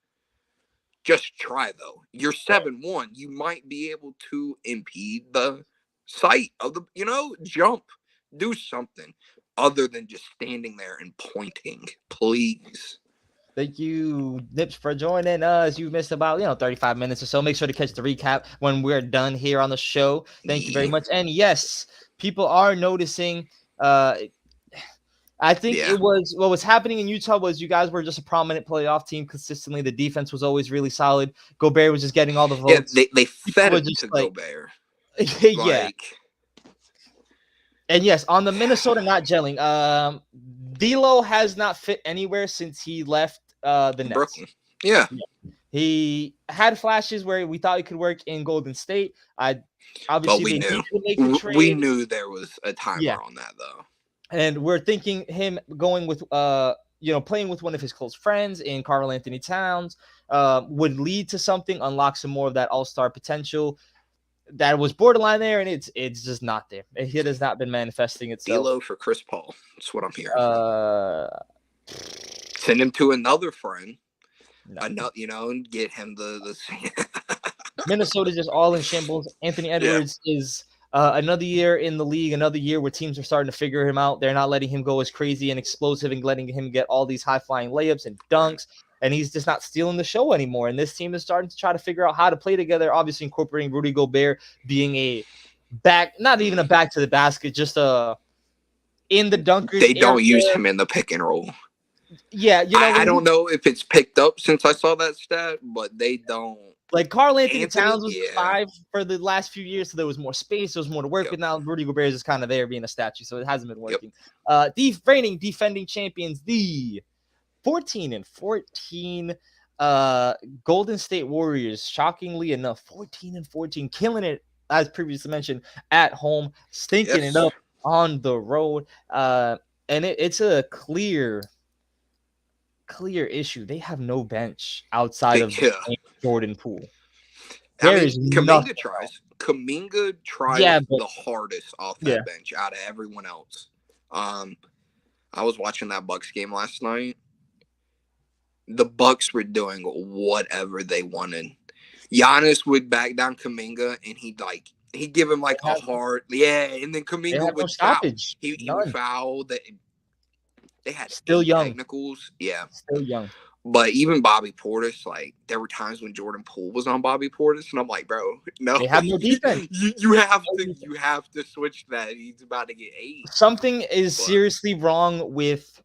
Just try, though. You're 7'1". You might be able to impede the sight of the, jump. Do something other than just standing there and pointing, please. Thank you, Nips, for joining us. You missed about 35 minutes or so. Make sure to catch the recap when we're done here on the show. Thank you very much. And yes, people are noticing. I think it was what was happening in Utah was you guys were just a prominent playoff team consistently. The defense was always really solid. Gobert was just getting all the votes. Yeah, they fed it to Gobert. Yeah. And yes, on the Minnesota not gelling, D'Lo has not fit anywhere since he left the Nets. Brooklyn. Yeah. He had flashes where we thought he could work in Golden State. We knew there was a timer on that, though. And we're thinking him going with playing with one of his close friends in Karl Anthony Towns would lead to something, unlock some more of that all-star potential that was borderline there, and it's just not there. It has not been manifesting itself. D'Lo for Chris Paul. That's what I'm hearing. Send him to another friend. And get him the Minnesota just all in shambles. Anthony Edwards is another year in the league, another year where teams are starting to figure him out. They're not letting him go as crazy and explosive and letting him get all these high-flying layups and dunks, and he's just not stealing the show anymore. And this team is starting to try to figure out how to play together, obviously incorporating Rudy Gobert being not even a back to the basket, just a in the dunkers They don't area. use him in the pick and roll. Yeah, you know, I don't know if it's picked up since I saw that stat, but they don't. Like Karl Anthony Towns was yeah. 5 for the last few years, so there was more space, there was more to work with. Now Rudy Gobert is just kind of there being a statue, so it hasn't been working. The reigning defending champions, the 14-14 Golden State Warriors, shockingly enough, 14-14, killing it as previously mentioned at home, stinking it up on the road. And it's a clear issue. They have no bench outside of Jordan Poole. Kuminga tries. Kuminga tries the hardest off that bench out of everyone else. I was watching that Bucks game last night. The Bucks were doing whatever they wanted. Giannis would back down Kuminga, and he'd give him like a hard, and then Kuminga would foul. He would foul. They had still young technicals, still young. But even Bobby Portis, like there were times when Jordan Poole was on Bobby Portis, and I'm like, bro, no, they have no defense. You have to switch that. He's about to get 8. Something is seriously wrong with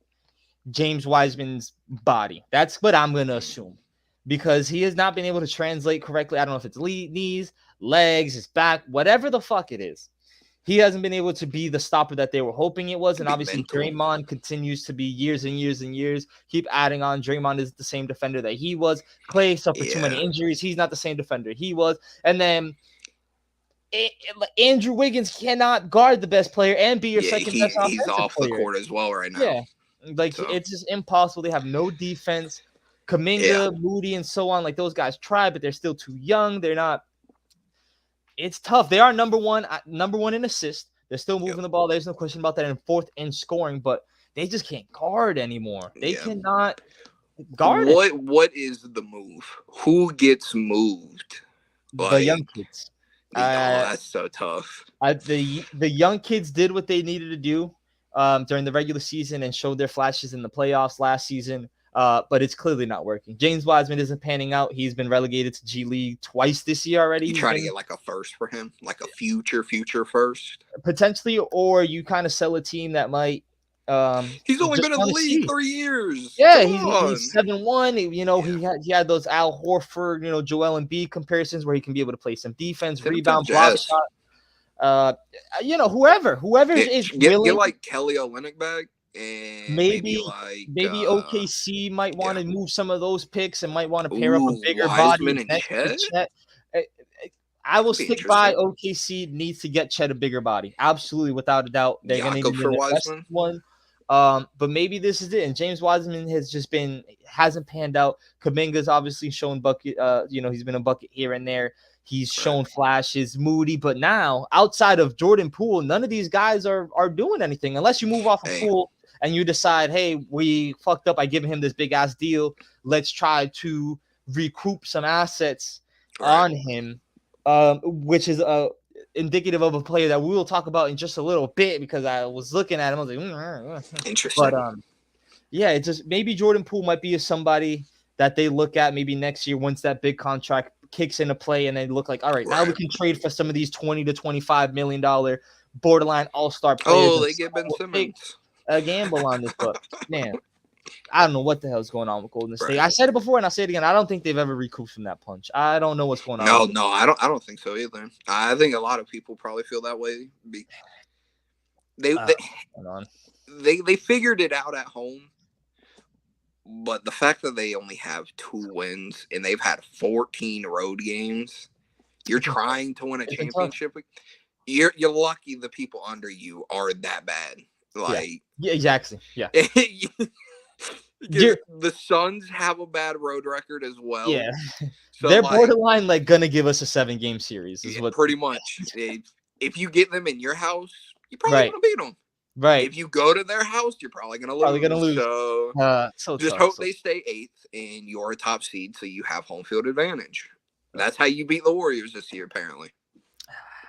James Wiseman's body. That's what I'm gonna assume, because he has not been able to translate correctly. I don't know if it's knees, legs, his back, whatever the fuck it is. He hasn't been able to be the stopper that they were hoping it was. And obviously Draymond continues to be years and years and years. Keep adding on. Draymond is the same defender that he was. Clay suffered too many injuries. He's not the same defender he was. And then Andrew Wiggins cannot guard the best player and be your second best offensive he's off player. The court as well right now. Yeah. It's just impossible. They have no defense. Kuminga, Moody, and so on. Like those guys try, but they're still too young. They're not. It's tough. They are number one in assists. They're still moving the ball. There's no question about that. In 4th in scoring, but they just can't guard anymore. They cannot guard. What is the move? Who gets moved? The young kids. That's so tough. The young kids did what they needed to do during the regular season and showed their flashes in the playoffs last season. But it's clearly not working. James Wiseman isn't panning out. He's been relegated to G League twice this year already. You try to get like a first for him, like a future first, potentially, or you kind of sell a team that might. He's only been in the league 3 years. Yeah, he's 7-1. You know, he had those Al Horford, Joel Embiid comparisons where he can be able to play some defense, rebound, block shot. Whoever is willing. Get like Kelly Olynyk back. And maybe OKC might want to move some of those picks and might want to pair up a bigger body. I will stick by OKC needs to get Chet a bigger body. Absolutely, without a doubt. They're going to need the one. But maybe this is it. And James Wiseman hasn't panned out. Kuminga's obviously shown bucket. He's been a bucket here and there. He's shown flashes. Moody, but now outside of Jordan Poole, none of these guys are doing anything unless you move off of Poole. And you decide, hey, we fucked up. I give him this big ass deal. Let's try to recoup some assets on him, which is indicative of a player that we will talk about in just a little bit, because I was looking at him. I was like, interesting. But it's just maybe Jordan Poole might be somebody that they look at maybe next year once that big contract kicks into play, and they look like, all right, now we can trade for some of these $20 to $25 million borderline all-star players. Oh, they get Ben Simmons. A gamble on this, but man, I don't know what the hell's going on with Golden State. I said it before and I say it again. I don't think they've ever recouped from that punch. I don't know what's going on. No, I don't think so either. I think a lot of people probably feel that way. They figured it out at home, but the fact that they only have 2 wins and they've had 14 road games, you're trying to win a championship. You're lucky the people under you are that bad. Yeah, exactly. Yeah. The Suns have a bad road record as well. Yeah. So they're borderline gonna give us a 7-game series. Is what pretty much. If you get them in your house, you're probably gonna beat them. Right. If you go to their house, you're probably gonna lose. So just hope they stay 8th and you're a top seed, so you have home field advantage. That's how you beat the Warriors this year, apparently.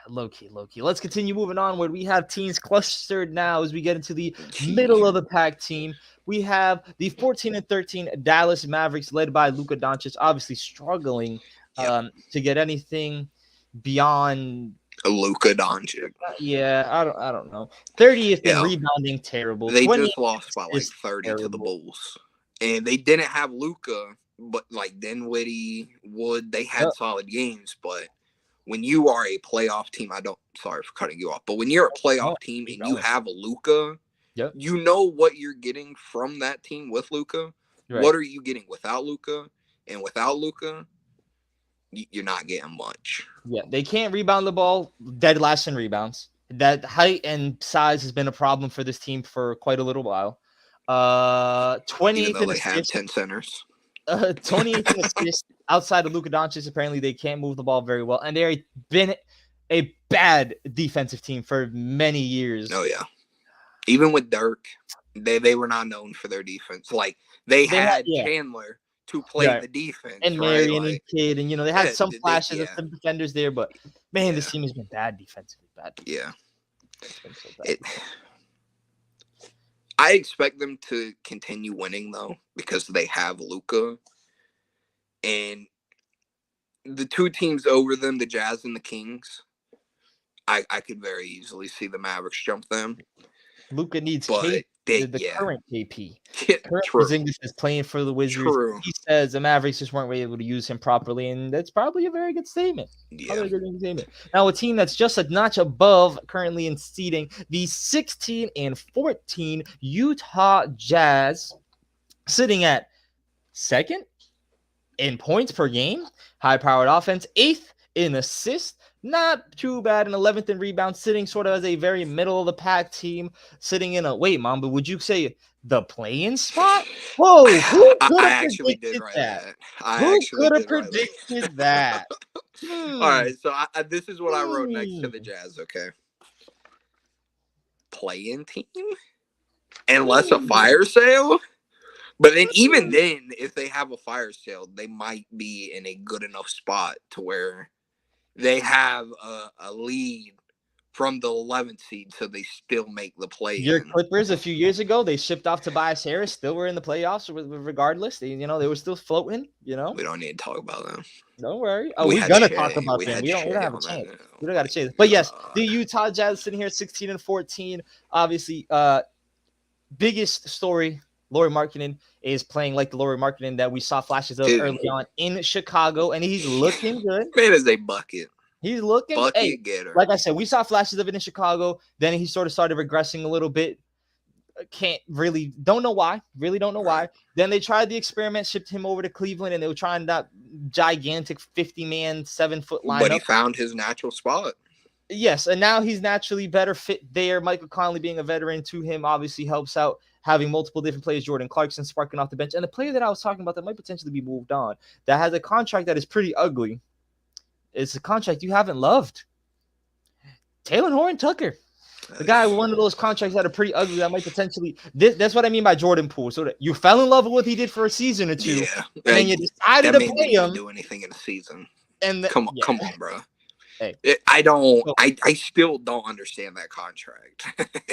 Low key. Let's continue moving on, where we have teams clustered now as we get into the middle of the pack team. We have the 14-13 Dallas Mavericks, led by Luka Doncic, obviously struggling to get anything beyond Luka Doncic. Yeah, I don't know. 30th in Yeah, rebounding, terrible. they 20th just lost by like is 30 to the terrible. Bulls, and they didn't have Luka, but like Dinwiddie, Wood, they had Yep. solid games. But when you are a playoff team, sorry for cutting you off, but when you're a playoff team and you have a Luka, yep. you know what you're getting from that team with Luka. Right. What are you getting without Luka? And without Luka, you're not getting much. Yeah, they can't rebound the ball. Dead last in rebounds. That height and size has been a problem for this team for quite a little while. 28th Even though in they have assists. 10 centers. 28th in assists. Outside of Luka Doncic, apparently they can't move the ball very well, and they've been a bad defensive team for many years. Oh yeah, even with Dirk, they were not known for their defense. Like they had Chandler to play the defense, and right? Marion and Kidd, and they had some flashes of some defenders there, but man, this team has been bad defensively. Yeah, it's been so bad. I expect them to continue winning though because they have Luka, and the two teams over them, the Jazz and the Kings, I could very easily see the Mavericks jump them. Luka needs the current KP. Current Porzingis is playing for the Wizards. True. He says the Mavericks just weren't able to use him properly, and that's probably a very good statement. Yeah. Now, a team that's just a notch above currently in seeding, the 16 and 14 Utah Jazz, sitting at second in points per game, high-powered offense, 8th in assists. Not too bad. In 11th in rebounds, sitting sort of as a very middle of the pack team, sitting in but would you say the play-in spot? Whoa, who could have predicted that? Who could have predicted that? All right, so this is what I wrote next to the Jazz, okay? Play-in team? Unless a fire sale? But then even then, if they have a fire sale, they might be in a good enough spot to where they have a lead from the 11th seed, so they still make the play-in. Your Clippers a few years ago, they shipped off Tobias Harris, still were in the playoffs regardless. They were still floating, We don't need to talk about them. Don't worry. Oh, we're going to talk about them. We don't have a chance. We don't got a chance. But yes, the Utah Jazz sitting here 16 and 14. Obviously, biggest story, Lauri Markkanen is playing like the Lauri Markkanen that we saw flashes of early on in Chicago, and he's looking good. Man is a bucket. He's looking bucket getter. Like I said, we saw flashes of it in Chicago. Then he sort of started regressing a little bit. Don't know why. Really don't know why. Then they tried the experiment, shipped him over to Cleveland, and they were trying that gigantic 50-man, 7-foot lineup. But he found his natural spot. Yes, and now he's naturally better fit there. Michael Conley being a veteran to him obviously helps out. Having multiple different players, Jordan Clarkson sparking off the bench. And the player that I was talking about that might potentially be moved on, that has a contract that is pretty ugly. It's a contract you haven't loved. Taylor Horton-Tucker. The guy with one of those contracts that are pretty ugly that might potentially that's what I mean by Jordan Poole. So that you fell in love with what he did for a season or two, and then you decided to play him. Do anything in a season. And come on, bro. Hey. I still don't understand that contract.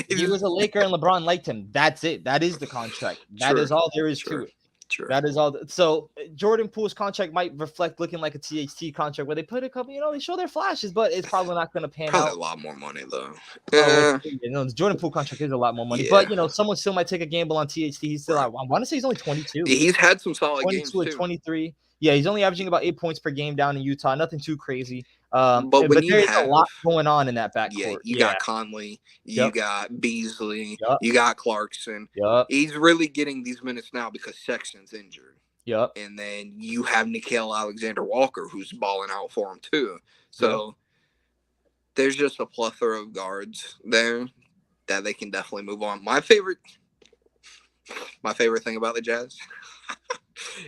He was a Laker and LeBron liked him. That's it. That is the contract. That is all there is to it. True. That is all. So Jordan Poole's contract might reflect looking like a THT contract where they put a couple, they show their flashes, but it's probably not going to pan out. A lot more money though. The Jordan Poole contract is a lot more money, but someone still might take a gamble on THT. He's still, I want to say he's only 22. He's had some solid games too. 23. Yeah, he's only averaging about 8 points per game down in Utah. Nothing too crazy. But there's a lot going on in that backcourt. Yeah, you got Conley, you got Beasley, you got Clarkson. Yep. He's really getting these minutes now because Sexton's injured. Yep. And then you have Nickeil Alexander-Walker who's balling out for him too. So there's just a plethora of guards there that they can definitely move on. My favorite thing about the Jazz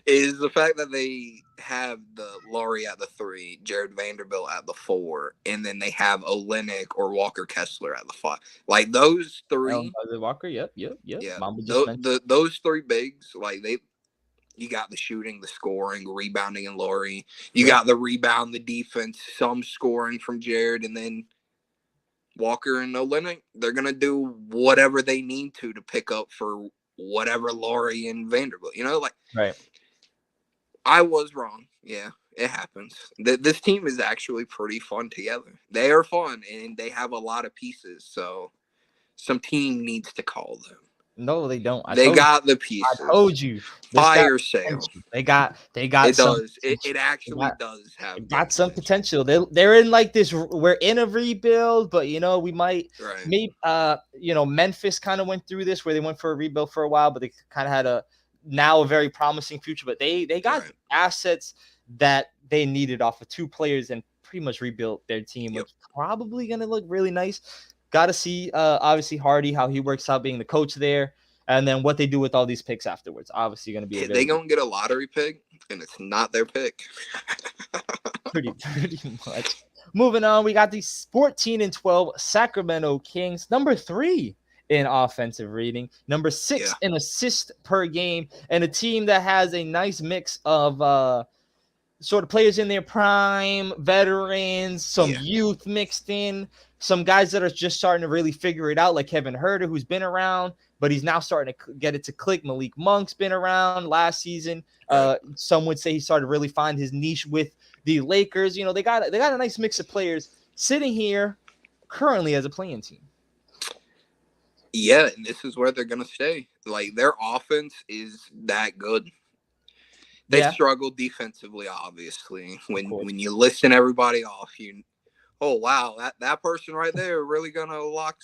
is the fact that they have the Lauri at the 3, Jared Vanderbilt at the 4, and then they have Olynyk or Walker Kessler at the 5. Like those three. Walker, yep. Yeah, those three bigs, like you got the shooting, the scoring, rebounding, and Lauri. You got the rebound, the defense, some scoring from Jared, and then Walker and Olynyk. They're gonna do whatever they need to pick up for whatever Lauri and Vanderbilt. Right. I was wrong. Yeah. It happens. This team is actually pretty fun together. They are fun, and they have a lot of pieces. So some team needs to call them. No, they don't. They got the pieces. Told you. This got Fire sale. potential. They got It some does. It actually does have got some potential. They're in like this. We're in a rebuild, but we might maybe Memphis kind of went through this where they went for a rebuild for a while, but they kind of had a very promising future. But they got assets that they needed off of 2 players and pretty much rebuilt their team, which is probably gonna look really nice. Got to see obviously Hardy, how he works out being the coach there, and then what they do with all these picks afterwards. Obviously going to be they gonna get a lottery pick, and it's not their pick. pretty much. Moving on, we got the 14-12 Sacramento Kings, number 3 in offensive rating, number 6 in assists per game, and a team that has a nice mix of sort of players in their prime, veterans, some youth mixed in, some guys that are just starting to really figure it out, like Kevin Huerter, who's been around, but he's now starting to get it to click. Malik Monk's been around last season. Some would say he started to really find his niche with the Lakers. They got a nice mix of players sitting here currently as a playing team. Yeah, and this is where they're going to stay. Like, their offense is that good. They struggle defensively, obviously. When you listen everybody off, oh, wow, that person right there really going to lock,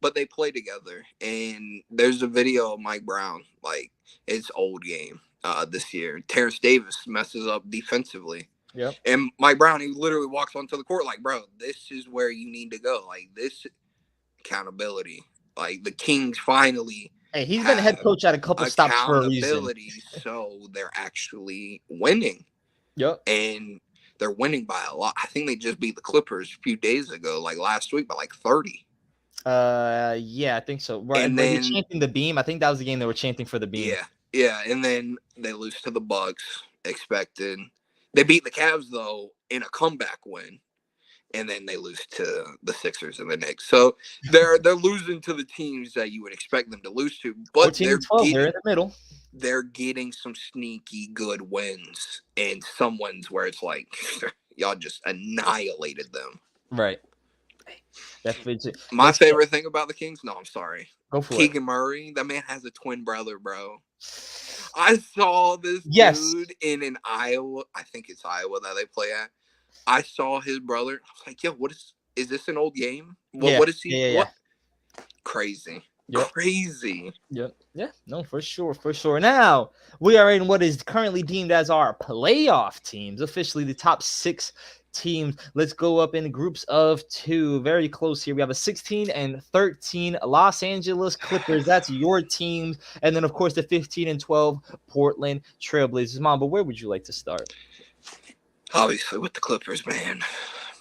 But they play together. And there's a video of Mike Brown, like, it's old game this year. Terrence Davis messes up defensively. Yep. And Mike Brown, he literally walks onto the court like, bro, this is where you need to go. Like, this accountability. Like, the Kings finally... Hey, he's been a head coach at a couple stops for a reason. So they're actually winning. Yep. And they're winning by a lot. I think they just beat the Clippers a few days ago, like last week, by like 30. Yeah, I think so. Right. And then chanting the beam. I think that was the game they were chanting for the beam. Yeah. And then they lose to the Bucks, expected. They beat the Cavs though in a comeback win. And then they lose to the Sixers and the Knicks. So they're losing to the teams that you would expect them to lose to. But they're in the middle. They're getting some sneaky good wins and some wins where it's like y'all just annihilated them. Right. My favorite thing about the Kings? No, I'm sorry. Go for Keegan Murray, that man has a twin brother, bro. I saw this dude in an Iowa. I think it's Iowa that they play at. I saw his brother. I was like, yo, is this an old game? What is he? What? Crazy. Crazy. Yep. Yeah. No, for sure. Now, we are in what is currently deemed as our playoff teams, officially the top 6 teams. Let's go up in groups of 2. Very close here. We have a 16-13 Los Angeles Clippers. That's your team. And then, of course, the 15-12 Portland Trailblazers. Mom, but where would you like to start? Obviously with the Clippers, man.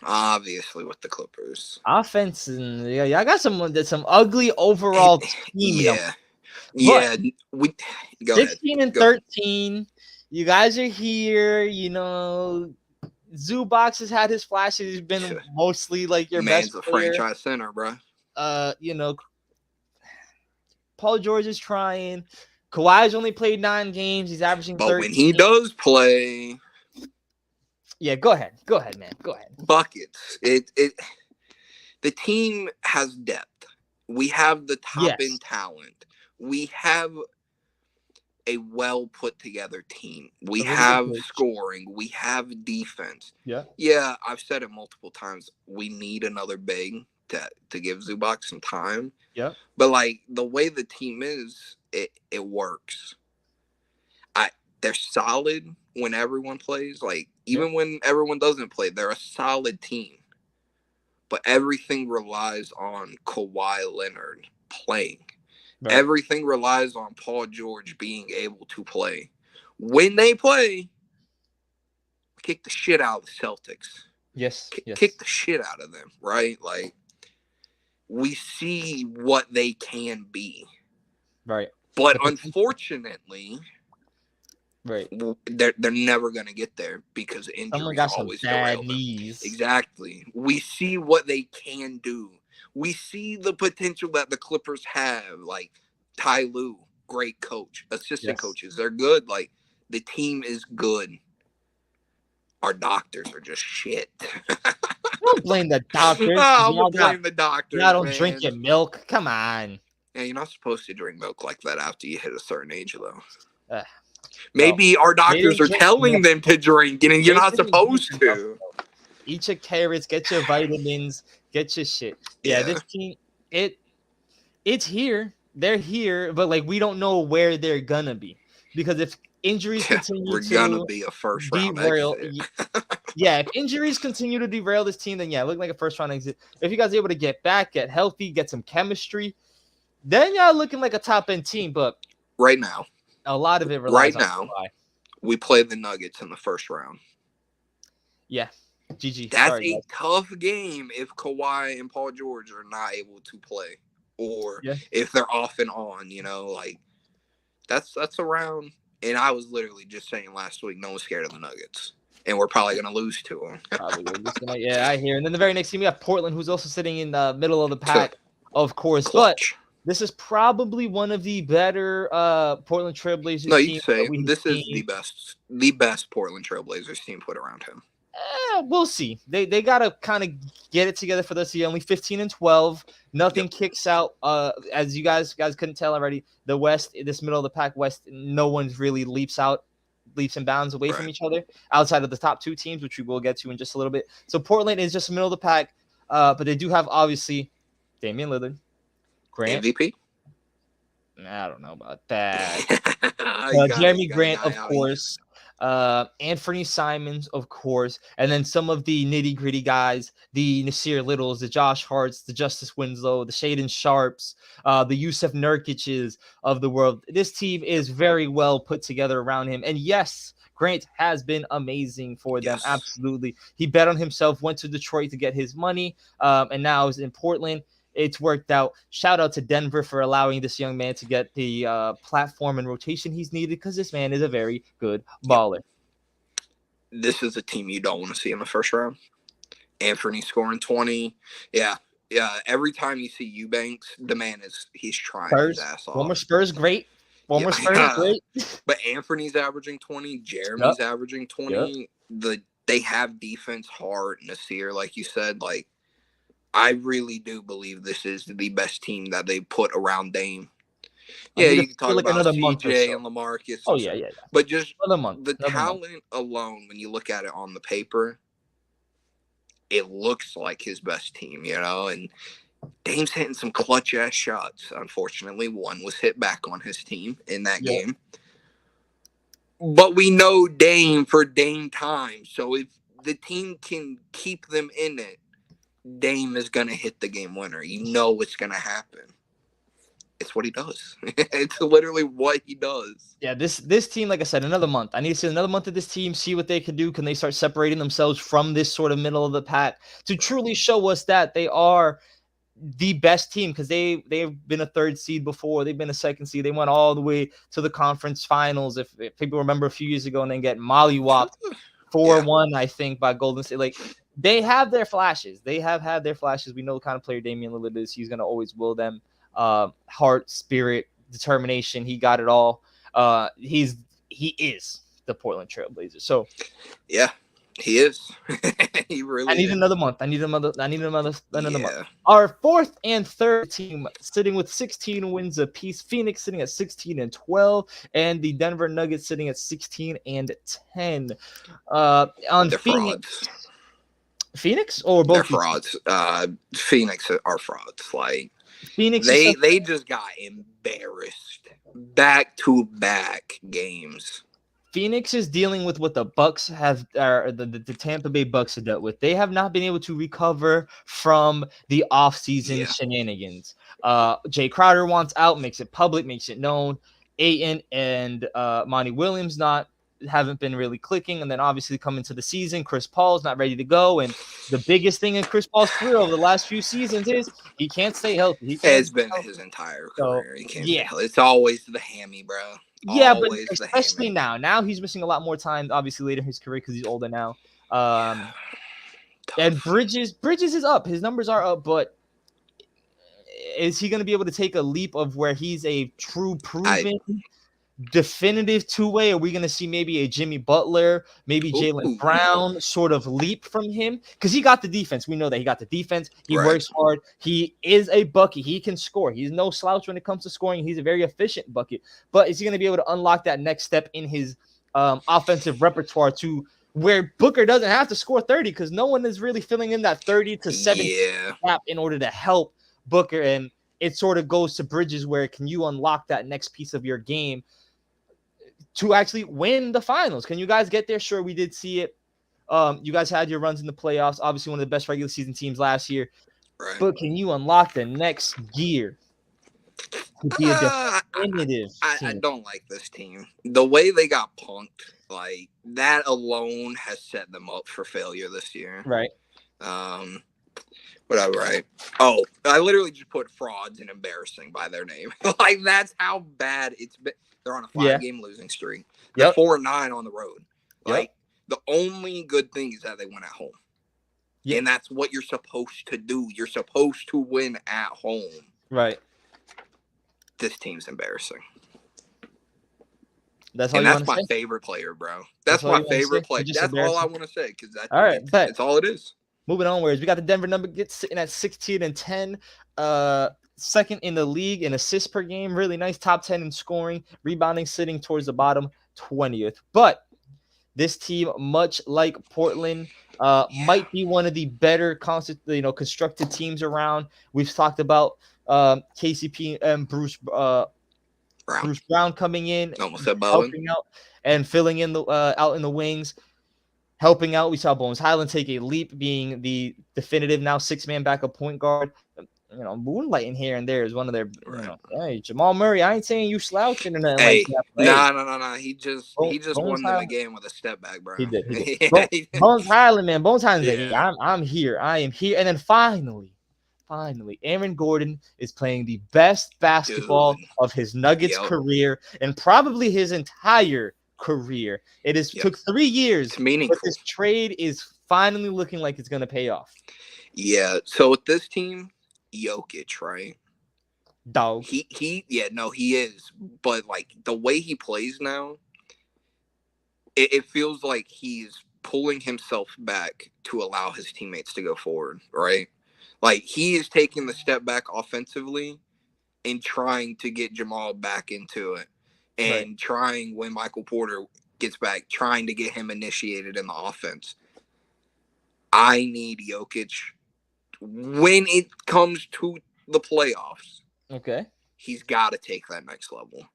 Obviously with the Clippers. Offense, and I got some ugly overall team. Yeah. We go 16-13. You guys are here. Zubac has had his flashes. He's been mostly like your best player. Man's a franchise center, bro. Paul George is trying. Kawhi's only played 9 games. He's averaging 13. But when he does play. Yeah, go ahead, man. Go ahead. Buckets. The team has depth. We have the top end talent. We have a well put together team. We have scoring. We have defense. Yeah. I've said it multiple times. We need another big to give Zubac some time. Yeah. But like the way the team is, it works. They're solid when everyone plays. Like, even when everyone doesn't play, they're a solid team. But everything relies on Kawhi Leonard playing. Right. Everything relies on Paul George being able to play. When they play, kick the shit out of the Celtics. Yes. Kick the shit out of them, right? Like, we see what they can be. Right. But unfortunately... Right. They're never going to get there because injuries always derail them. Exactly. We see what they can do. We see the potential that the Clippers have. Like Ty Lue, great coach. Assistant coaches, they're good. Like the team is good. our doctors are just shit. Don't blame the doctors. I'm gonna blame the doctors, y'all don't man. drink your milk. Come on. Yeah, you're not supposed to drink milk like that after you hit a certain age, though. Uh, Maybe our doctors are telling them to drink, and you're not supposed to. Eat your carrots, get your vitamins, get your shit. Yeah, this team, it's here. They're here, but like we don't know where they're gonna be because if injuries continue we're gonna be a first round derail, exit. yeah, if injuries continue to derail this team, then yeah, look like a first round exit. If you guys are able to get back, get healthy, get some chemistry, then y'all looking like a top end team. But right now, a lot of it relies on Kawhi. We play the Nuggets in the first round. Yeah. GG. That's a tough game if Kawhi and Paul George are not able to play, or if they're off and on. You know, like that's a round. And I was literally just saying last week, no one's scared of the Nuggets, and we're probably gonna lose to them. Yeah, I hear. And then the very next team, we have Portland, who's also sitting in the middle of the pack, of course. Clutch. But this is probably one of the better Portland Trailblazers. No, you say this is the best Portland Trailblazers team put around him. We'll see. They got to kind of get it together for this year. Only 15-12. Nothing kicks out. As you guys couldn't tell already, the West, this middle of the pack West, no one's really leaps and bounds away from each other outside of the top two teams, which we will get to in just a little bit. So Portland is just middle of the pack, but they do have obviously Damian Lillard, Grant MVP. I don't know about that. Jeremy Grant, of course. Anthony Simons, of course, and then some of the nitty-gritty guys, the Nasir Littles, the Josh Harts, the Justice Winslow, the Shaden Sharps, the Yusuf Nurkic's of the world. This team is very well put together around him. And yes, Grant has been amazing for them. Absolutely. He bet on himself, went to Detroit to get his money, and now is in Portland. It's worked out. Shout out to Denver for allowing this young man to get the platform and rotation he's needed because this man is a very good baller. This is a team you don't want to see in the first round. Anthony scoring 20. Yeah. Every time you see Eubanks, the man he's trying his ass off. Former Spurs great. Great. But Anthony's averaging 20. Jeremy's averaging 20. They have defense hard. Nasir, like you said, like. I really do believe this is the best team that they put around Dame. Yeah, you can talk about CJ and LaMarcus. Oh, yeah. But just the talent alone, when you look at it on the paper, it looks like his best team, you know? And Dame's hitting some clutch-ass shots. Unfortunately, one was hit back on his team in that game. But we know Dame for Dame time. So if the team can keep them in it, Dame is going to hit the game winner. You know what's going to happen. It's what he does. It's literally what he does. Yeah, this team, like I said, another month. I need to see another month of this team, see what they can do. Can they start separating themselves from this sort of middle of the pack to truly show us that they are the best team? Because they've been a third seed before. They've been a second seed. They went all the way to the conference finals. If people remember a few years ago and then get mollywopped 4-1, I think, by Golden State. Like, they have their flashes. They have had their flashes. We know the kind of player Damian Lillard is. He's going to always will them. Heart, spirit, determination. He got it all. He is the Portland Trailblazers. So, yeah, he is. He really. I need another month. I need another month. Our fourth and third team sitting with 16 wins apiece. Phoenix sitting at 16-12, and the Denver Nuggets sitting at 16-10. On Phoenix. Phoenix or both? They're frauds. Phoenix are frauds. Like Phoenix, they just got embarrassed back-to-back games. Phoenix is dealing with what the Bucks have, or the Tampa Bay Bucks have dealt with. They have not been able to recover from the offseason shenanigans. Jay Crowder wants out, makes it public, makes it known. Ayton and Monty Williams haven't been really clicking, and then obviously coming to the season, Chris Paul's not ready to go, and the biggest thing in Chris Paul's career over the last few seasons is he can't stay healthy. It's been his entire career. He can't stay healthy. It's always the hammy, bro. Yeah, but especially now. Now he's missing a lot more time, obviously, later in his career because he's older now. And Bridges is up. His numbers are up, but is he going to be able to take a leap of where he's a true proven definitive two-way? Are we going to see maybe a Jimmy Butler, maybe Jaylen Ooh. Brown sort of leap from him? Because he got the defense. We know that he got the defense. He Right. works hard. He is a bucket. He can score. He's no slouch when it comes to scoring. He's a very efficient bucket. But is he going to be able to unlock that next step in his offensive repertoire to where Booker doesn't have to score 30 because no one is really filling in that 30 to 70 gap in order to help Booker? And it sort of goes to Bridges where can you unlock that next piece of your game to actually win the finals? Can you guys get there? Sure, we did see it. You guys had your runs in the playoffs, obviously one of the best regular season teams last year. Right. But can you unlock the next gear to be a definitive team? I don't like this team. The way they got punked, like that alone has set them up for failure this year. Right. Whatever, right? Oh, I literally just put frauds and embarrassing by their name. Like that's how bad it's been. They're on a 5-game losing streak. They're 4-9 on the road. Like the only good thing is that they win at home. And that's what you're supposed to do. You're supposed to win at home. Right. This team's embarrassing. That's all. And that's my favorite player, bro. That's my favorite player. That's all I want to say because that's all right. That's all it is. Moving onwards, we got the Denver Nuggets sitting at 16-10, second in the league in assists per game. Really nice, top 10 in scoring, rebounding, sitting towards the bottom 20th. But this team, much like Portland, might be one of the better constructed teams around. We've talked about KCP and Bruce Brown coming in, helping out and filling in the out in the wings. Helping out, we saw Bones Highland take a leap, being the definitive now 6-man backup point guard. Moonlighting here and there is one of their. Hey, Jamal Murray, I ain't saying you slouching or nothing like that. No. He just won them a game with a step back, bro. He did. Bones Highland, man. Bones Highland's like, I'm here. I am here. And then finally, Aaron Gordon is playing the best basketball of his Nuggets career and probably his entire career. It took 3 years, but this trade is finally looking like it's going to pay off. Yeah. So with this team, Jokic, right? Dog. He is. But like the way he plays now, it feels like he's pulling himself back to allow his teammates to go forward, right? Like he is taking the step back offensively and trying to get Jamal back into it. And trying, when Michael Porter gets back, trying to get him initiated in the offense. I need Jokic when it comes to the playoffs. Okay. He's got to take that next level.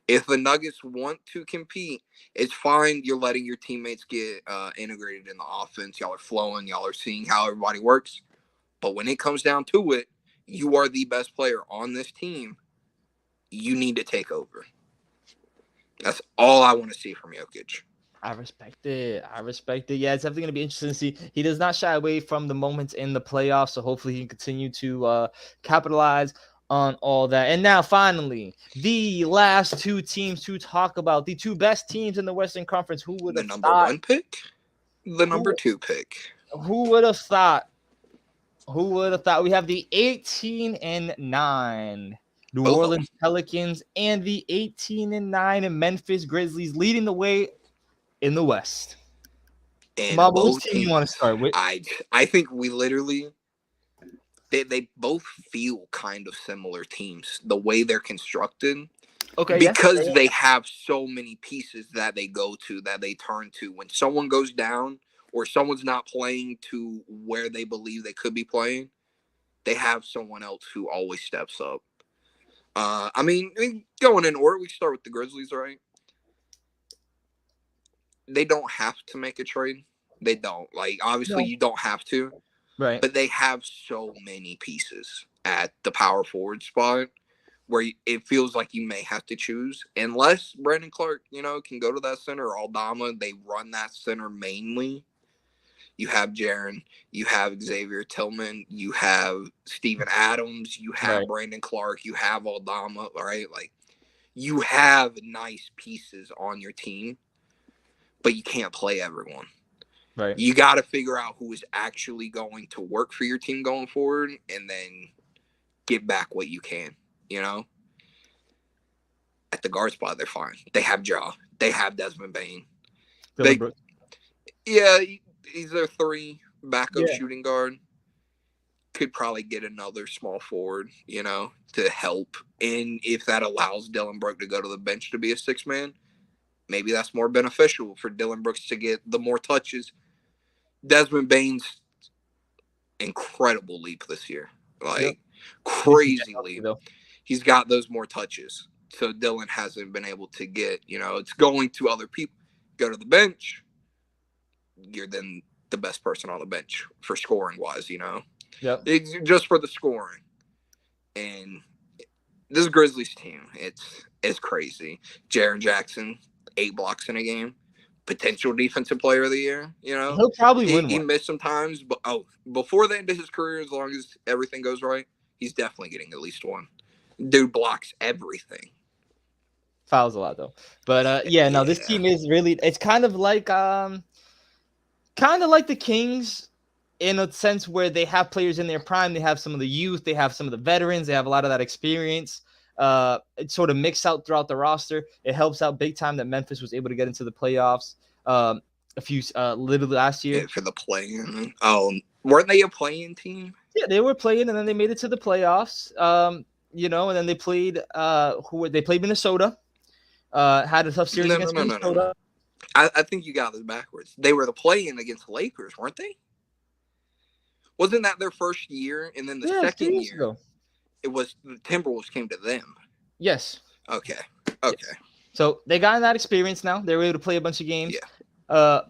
If the Nuggets want to compete, it's fine. You're letting your teammates get integrated in the offense. Y'all are flowing. Y'all are seeing how everybody works. But when it comes down to it, you are the best player on this team. You need to take over. That's all I want to see from Jokic. I respect it. Yeah, it's definitely going to be interesting to see. He does not shy away from the moments in the playoffs, so hopefully he can continue to capitalize on all that. And now, finally, the last two teams to talk about, the two best teams in the Western Conference. Who would have thought? The number 1 pick? The number 2 pick? Who would have thought? We have the 18-9 New Orleans Pelicans and the 18-9 Memphis Grizzlies leading the way in the West. And Bob, which team you want to start with? I think we literally they both feel kind of similar teams, the way they're constructed. Okay. Because they have so many pieces that they go to, that they turn to when someone goes down or someone's not playing to where they believe they could be playing. They have someone else who always steps up. Going in order, we start with the Grizzlies, right? They don't have to make a trade. They don't. Like, obviously, you don't have to. Right. But they have so many pieces at the power forward spot where it feels like you may have to choose. Unless Brandon Clark, can go to that center, or Aldama, they run that center mainly. You have Jaren, you have Xavier Tillman, you have Steven Adams, you have Brandon Clark, you have Aldama, right? Like, you have nice pieces on your team, but you can't play everyone. Right. You got to figure out who is actually going to work for your team going forward and then get back what you can, At the guard spot, they're fine. They have Ja. They have Desmond Bain. Dylan Brooks. Yeah, he's their 3 backup Yeah. shooting guard. Could probably get another small forward, to help. And if that allows Dylan Brooks to go to the bench to be a 6-man, maybe that's more beneficial for Dylan Brooks to get the more touches. Desmond Bain's incredible leap this year. Crazy leap. He's got those more touches. So Dylan hasn't been able to get, it's going to other people. Go to the bench, you're then the best person on the bench for scoring wise, Yep. It's just for the scoring. And this Grizzlies team, it's crazy. Jaren Jackson, 8 blocks in a game. Potential defensive player of the year, He'll probably win one. He missed some times, but before the end of his career, as long as everything goes right, he's definitely getting at least one. Dude blocks everything. Fouls a lot though. But this team is really, it's kind of like the Kings in a sense where they have players in their prime, they have some of the youth, they have some of the veterans, they have a lot of that experience. It sort of mixed out throughout the roster. It helps out big time that Memphis was able to get into the playoffs literally last year. For the play-in. Weren't they a play-in team? Yeah, they were playing, and then they made it to the playoffs. And then they played they played Minnesota. Had a tough series against Minnesota. No. I think you got this backwards. They were the play-in against the Lakers, weren't they? Wasn't that their first year? And then the second year, ago. It was the Timberwolves came to them. Yes. Okay. So they got that experience now. They were able to play a bunch of games. Yeah.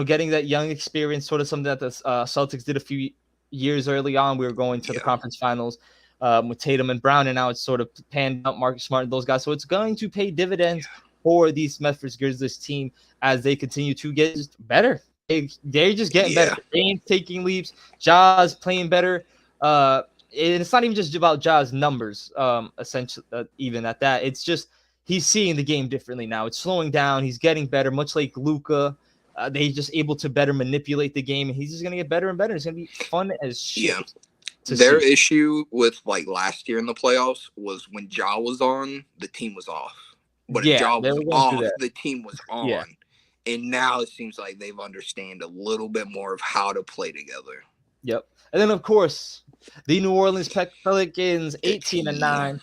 Getting that young experience, sort of something that the Celtics did a few years early on. We were going to the conference finals with Tatum and Brown, and now it's sort of panned out. Marcus Smart and those guys. So it's going to pay dividends for these Memphis Grizzlies team as they continue to get better. They're just getting better. Bane's taking leaps. Ja's playing better. And it's not even just about Ja's numbers, essentially, even at that. It's just he's seeing the game differently now. It's slowing down. He's getting better, much like Luka. They're just able to better manipulate the game, and he's just going to get better and better. It's going to be fun as shit. Yeah. Their issue with last year in the playoffs was when Ja was on, the team was off. But if Ja was off, the team was on. Yeah. And now it seems like they've understand a little bit more of how to play together. Yep. And then, of course, the New Orleans Pelicans, 18-9,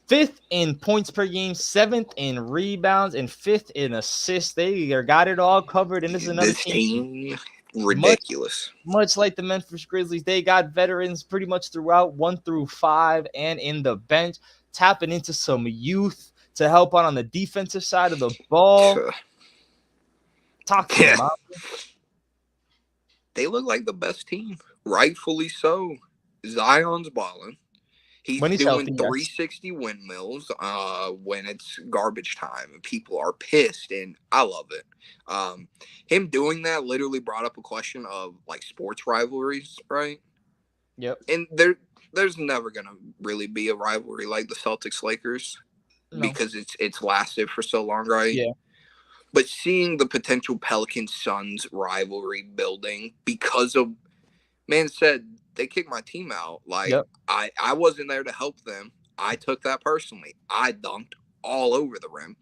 5th in points per game, 7th in rebounds, and 5th in assists. They got it all covered. And this is another team ridiculous. Much like the Memphis Grizzlies, they got veterans pretty much throughout 1 through 5 and in the bench, tapping into some youth to help out on the defensive side of the ball. Talk to them. They look like the best team, rightfully so. Zion's balling. He's doing healthy, 360 windmills when it's garbage time, and people are pissed, and I love it. Him doing that literally brought up a question of sports rivalries, right? Yep. And there's never gonna really be a rivalry like the Celtics Lakers because it's lasted for so long, right? Yeah. But seeing the potential Pelicans Suns rivalry building because of man said they kicked my team out. I wasn't there to help them. I took that personally. I dunked all over the rim.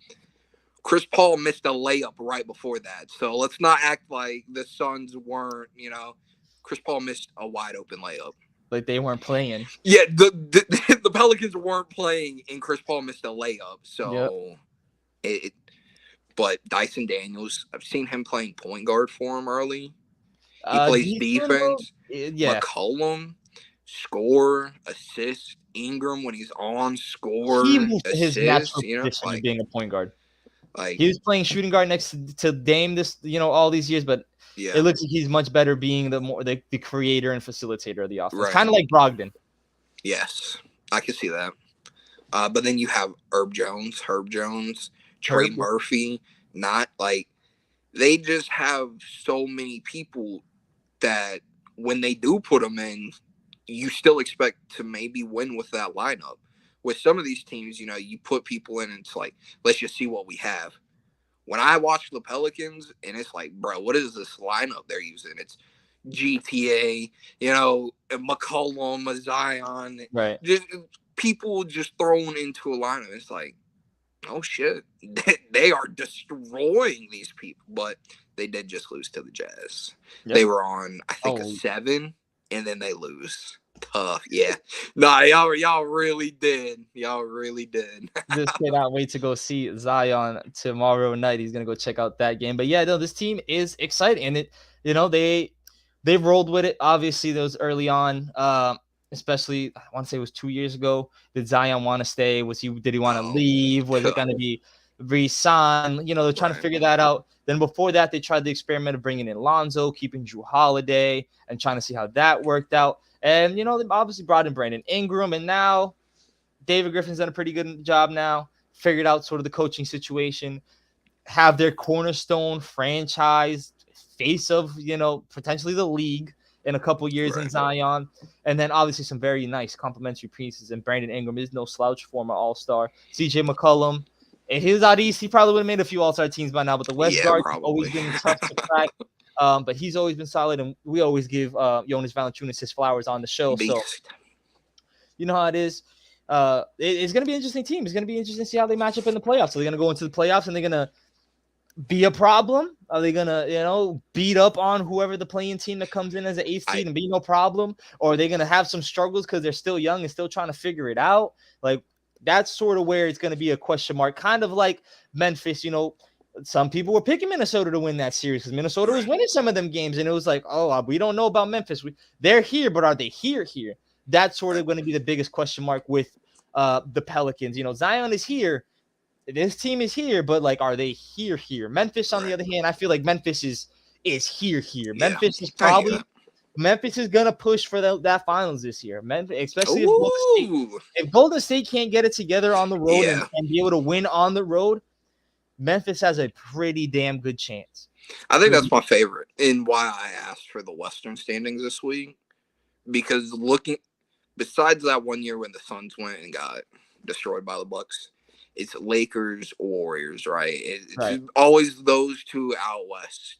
Chris Paul missed a layup right before that. So let's not act like the Suns weren't, Chris Paul missed a wide open layup. Like they weren't playing. Yeah, the Pelicans weren't playing and Chris Paul missed a layup. So but Dyson Daniels, I've seen him playing point guard for him early. He plays defense. McCollum, score, assist. Ingram, when he's on, score, assist. His natural position being a point guard. He was playing shooting guard next to Dame all these years, but it looks like he's much better being the creator and facilitator of the offense. Right. Kind of like Brogdon. Yes, I can see that. But then you have Herb Jones, Trey Murphy. They just have so many people that when they do put them in, you still expect to maybe win with that lineup. With some of these teams, you put people in and it's let's just see what we have. When I watch the Pelicans and it's bro, what is this lineup they're using? It's GTA, McCollum, Zion. Right. Just people just thrown into a lineup. It's Oh shit, they are destroying these people. But they did just lose to the Jazz. Yep. They were on, I think, a 7, and then they lose. Tough, yeah. Nah, y'all really did. Y'all really did. Just cannot wait to go see Zion tomorrow night. He's gonna go check out that game. But yeah, no, this team is exciting, and they rolled with it. Obviously, those early on, especially I want to say it was 2 years ago. Did Zion want to stay? Did he want to leave? Was it gonna be re-sign? They're trying to figure that out. Then before that, they tried the experiment of bringing in Lonzo, keeping Drew Holiday, and trying to see how that worked out. And they obviously brought in Brandon Ingram, and now David Griffin's done a pretty good job now. Figured out sort of the coaching situation. Have their cornerstone franchise face of potentially the league in a couple years in Zion, and then obviously some very nice complementary pieces. And Brandon Ingram is no slouch, former All-Star. CJ McCollum, if he was out east, he probably would have made a few All-Star teams by now. But the West guard has always been tough to crack. But he's always been solid, and we always give Jonas Valanciunas his flowers on the show. Beast. So you know how it is. It's going to be an interesting team. It's going to be interesting to see how they match up in the playoffs. So they're going to go into the playoffs and they're going to be a problem. Are they going to, beat up on whoever the playing team that comes in as an 8th seed and be no problem? Or are they going to have some struggles because they're still young and still trying to figure it out? Like, that's sort of where it's going to be a question mark. Kind of like Memphis, some people were picking Minnesota to win that series because Minnesota was winning some of them games. And it was like, we don't know about Memphis. They're here, but are they here? That's sort of going to be the biggest question mark with the Pelicans. Zion is here. This team is here, but are they here? Memphis, on the other hand, I feel like Memphis is here. Yeah, Memphis is going to push for that finals this year. Memphis, especially if Golden State can't get it together on the road and be able to win on the road, Memphis has a pretty damn good chance. I think that's my favorite and why I asked for the Western standings this week. Because besides that one year when the Suns went and got destroyed by the Bucks, it's Lakers, Warriors, right? It's always those two out west.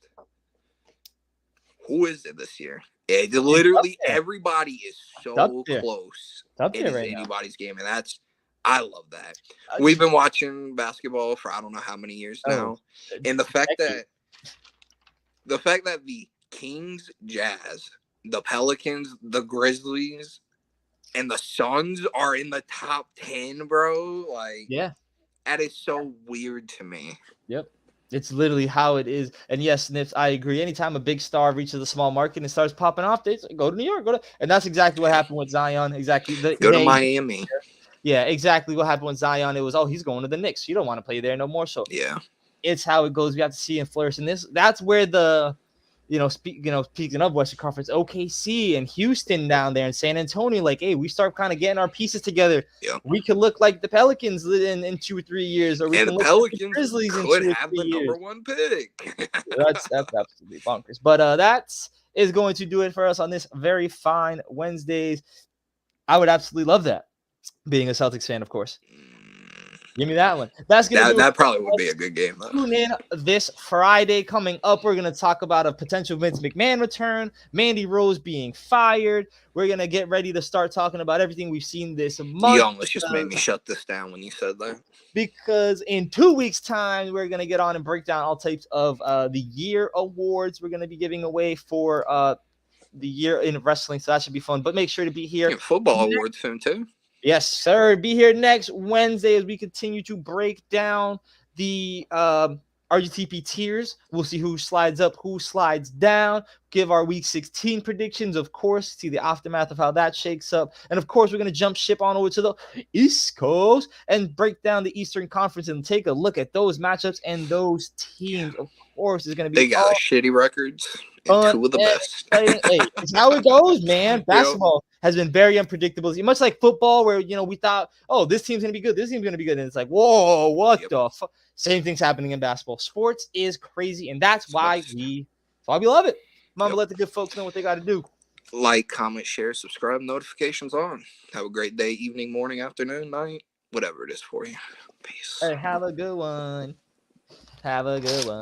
Who is it this year? Literally everybody is so close. It is anybody's game, and I love that. We've been watching basketball for I don't know how many years now, and the fact that the Kings, Jazz, the Pelicans, the Grizzlies, and the Suns are in the top 10, bro. That is so weird to me. Yep. It's literally how it is. And yes, Nips, I agree. Anytime a big star reaches a small market and starts popping off, they go to New York. And that's exactly what happened with Zion. Exactly. Go to Miami. Yeah, exactly what happened with Zion. It was, he's going to the Knicks. You don't want to play there no more. So yeah, it's how it goes. We have to see him flourish. And that's where the speaking of Western Conference, OKC and Houston down there in San Antonio, hey, we start kind of getting our pieces together. Yeah. We could look like the Pelicans in 2 or 3 years, or we can look Pelicans like the Grizzlies could have the number 1 pick. That's absolutely bonkers. But that is going to do it for us on this very fine Wednesdays. I would absolutely love that, being a Celtics fan, of course. Give me that one. That probably would be a good game, though. Tune in this Friday. Coming up, we're going to talk about a potential Vince McMahon return, Mandy Rose being fired. We're going to get ready to start talking about everything we've seen this month. You almost just made me shut this down when you said that. Because in 2 weeks' time, we're going to get on and break down all types of the year awards we're going to be giving away for the year in wrestling. So that should be fun. But make sure to be here. And football awards soon, too. Yes, sir. Be here next Wednesday as we continue to break down the RGTP tiers. We'll see who slides up, who slides down. Give our Week 16 predictions, of course. See the aftermath of how that shakes up. And, of course, we're going to jump ship on over to the East Coast and break down the Eastern Conference and take a look at those matchups and those teams. Of course, it's going to be They got shitty records. And 2 of the best. Hey, it's how it goes, man. Basketball has been very unpredictable. Much like football, where we thought, this team's gonna be good, this team's gonna be good, and it's like, whoa, what the fuck? Same thing's happening in basketball. Sports is crazy, and that's why we love it. Mama, let the good folks know what they got to do. Like, comment, share, subscribe, notifications on. Have a great day, evening, morning, afternoon, night, whatever it is for you. Peace. Hey, have a good one. Have a good one.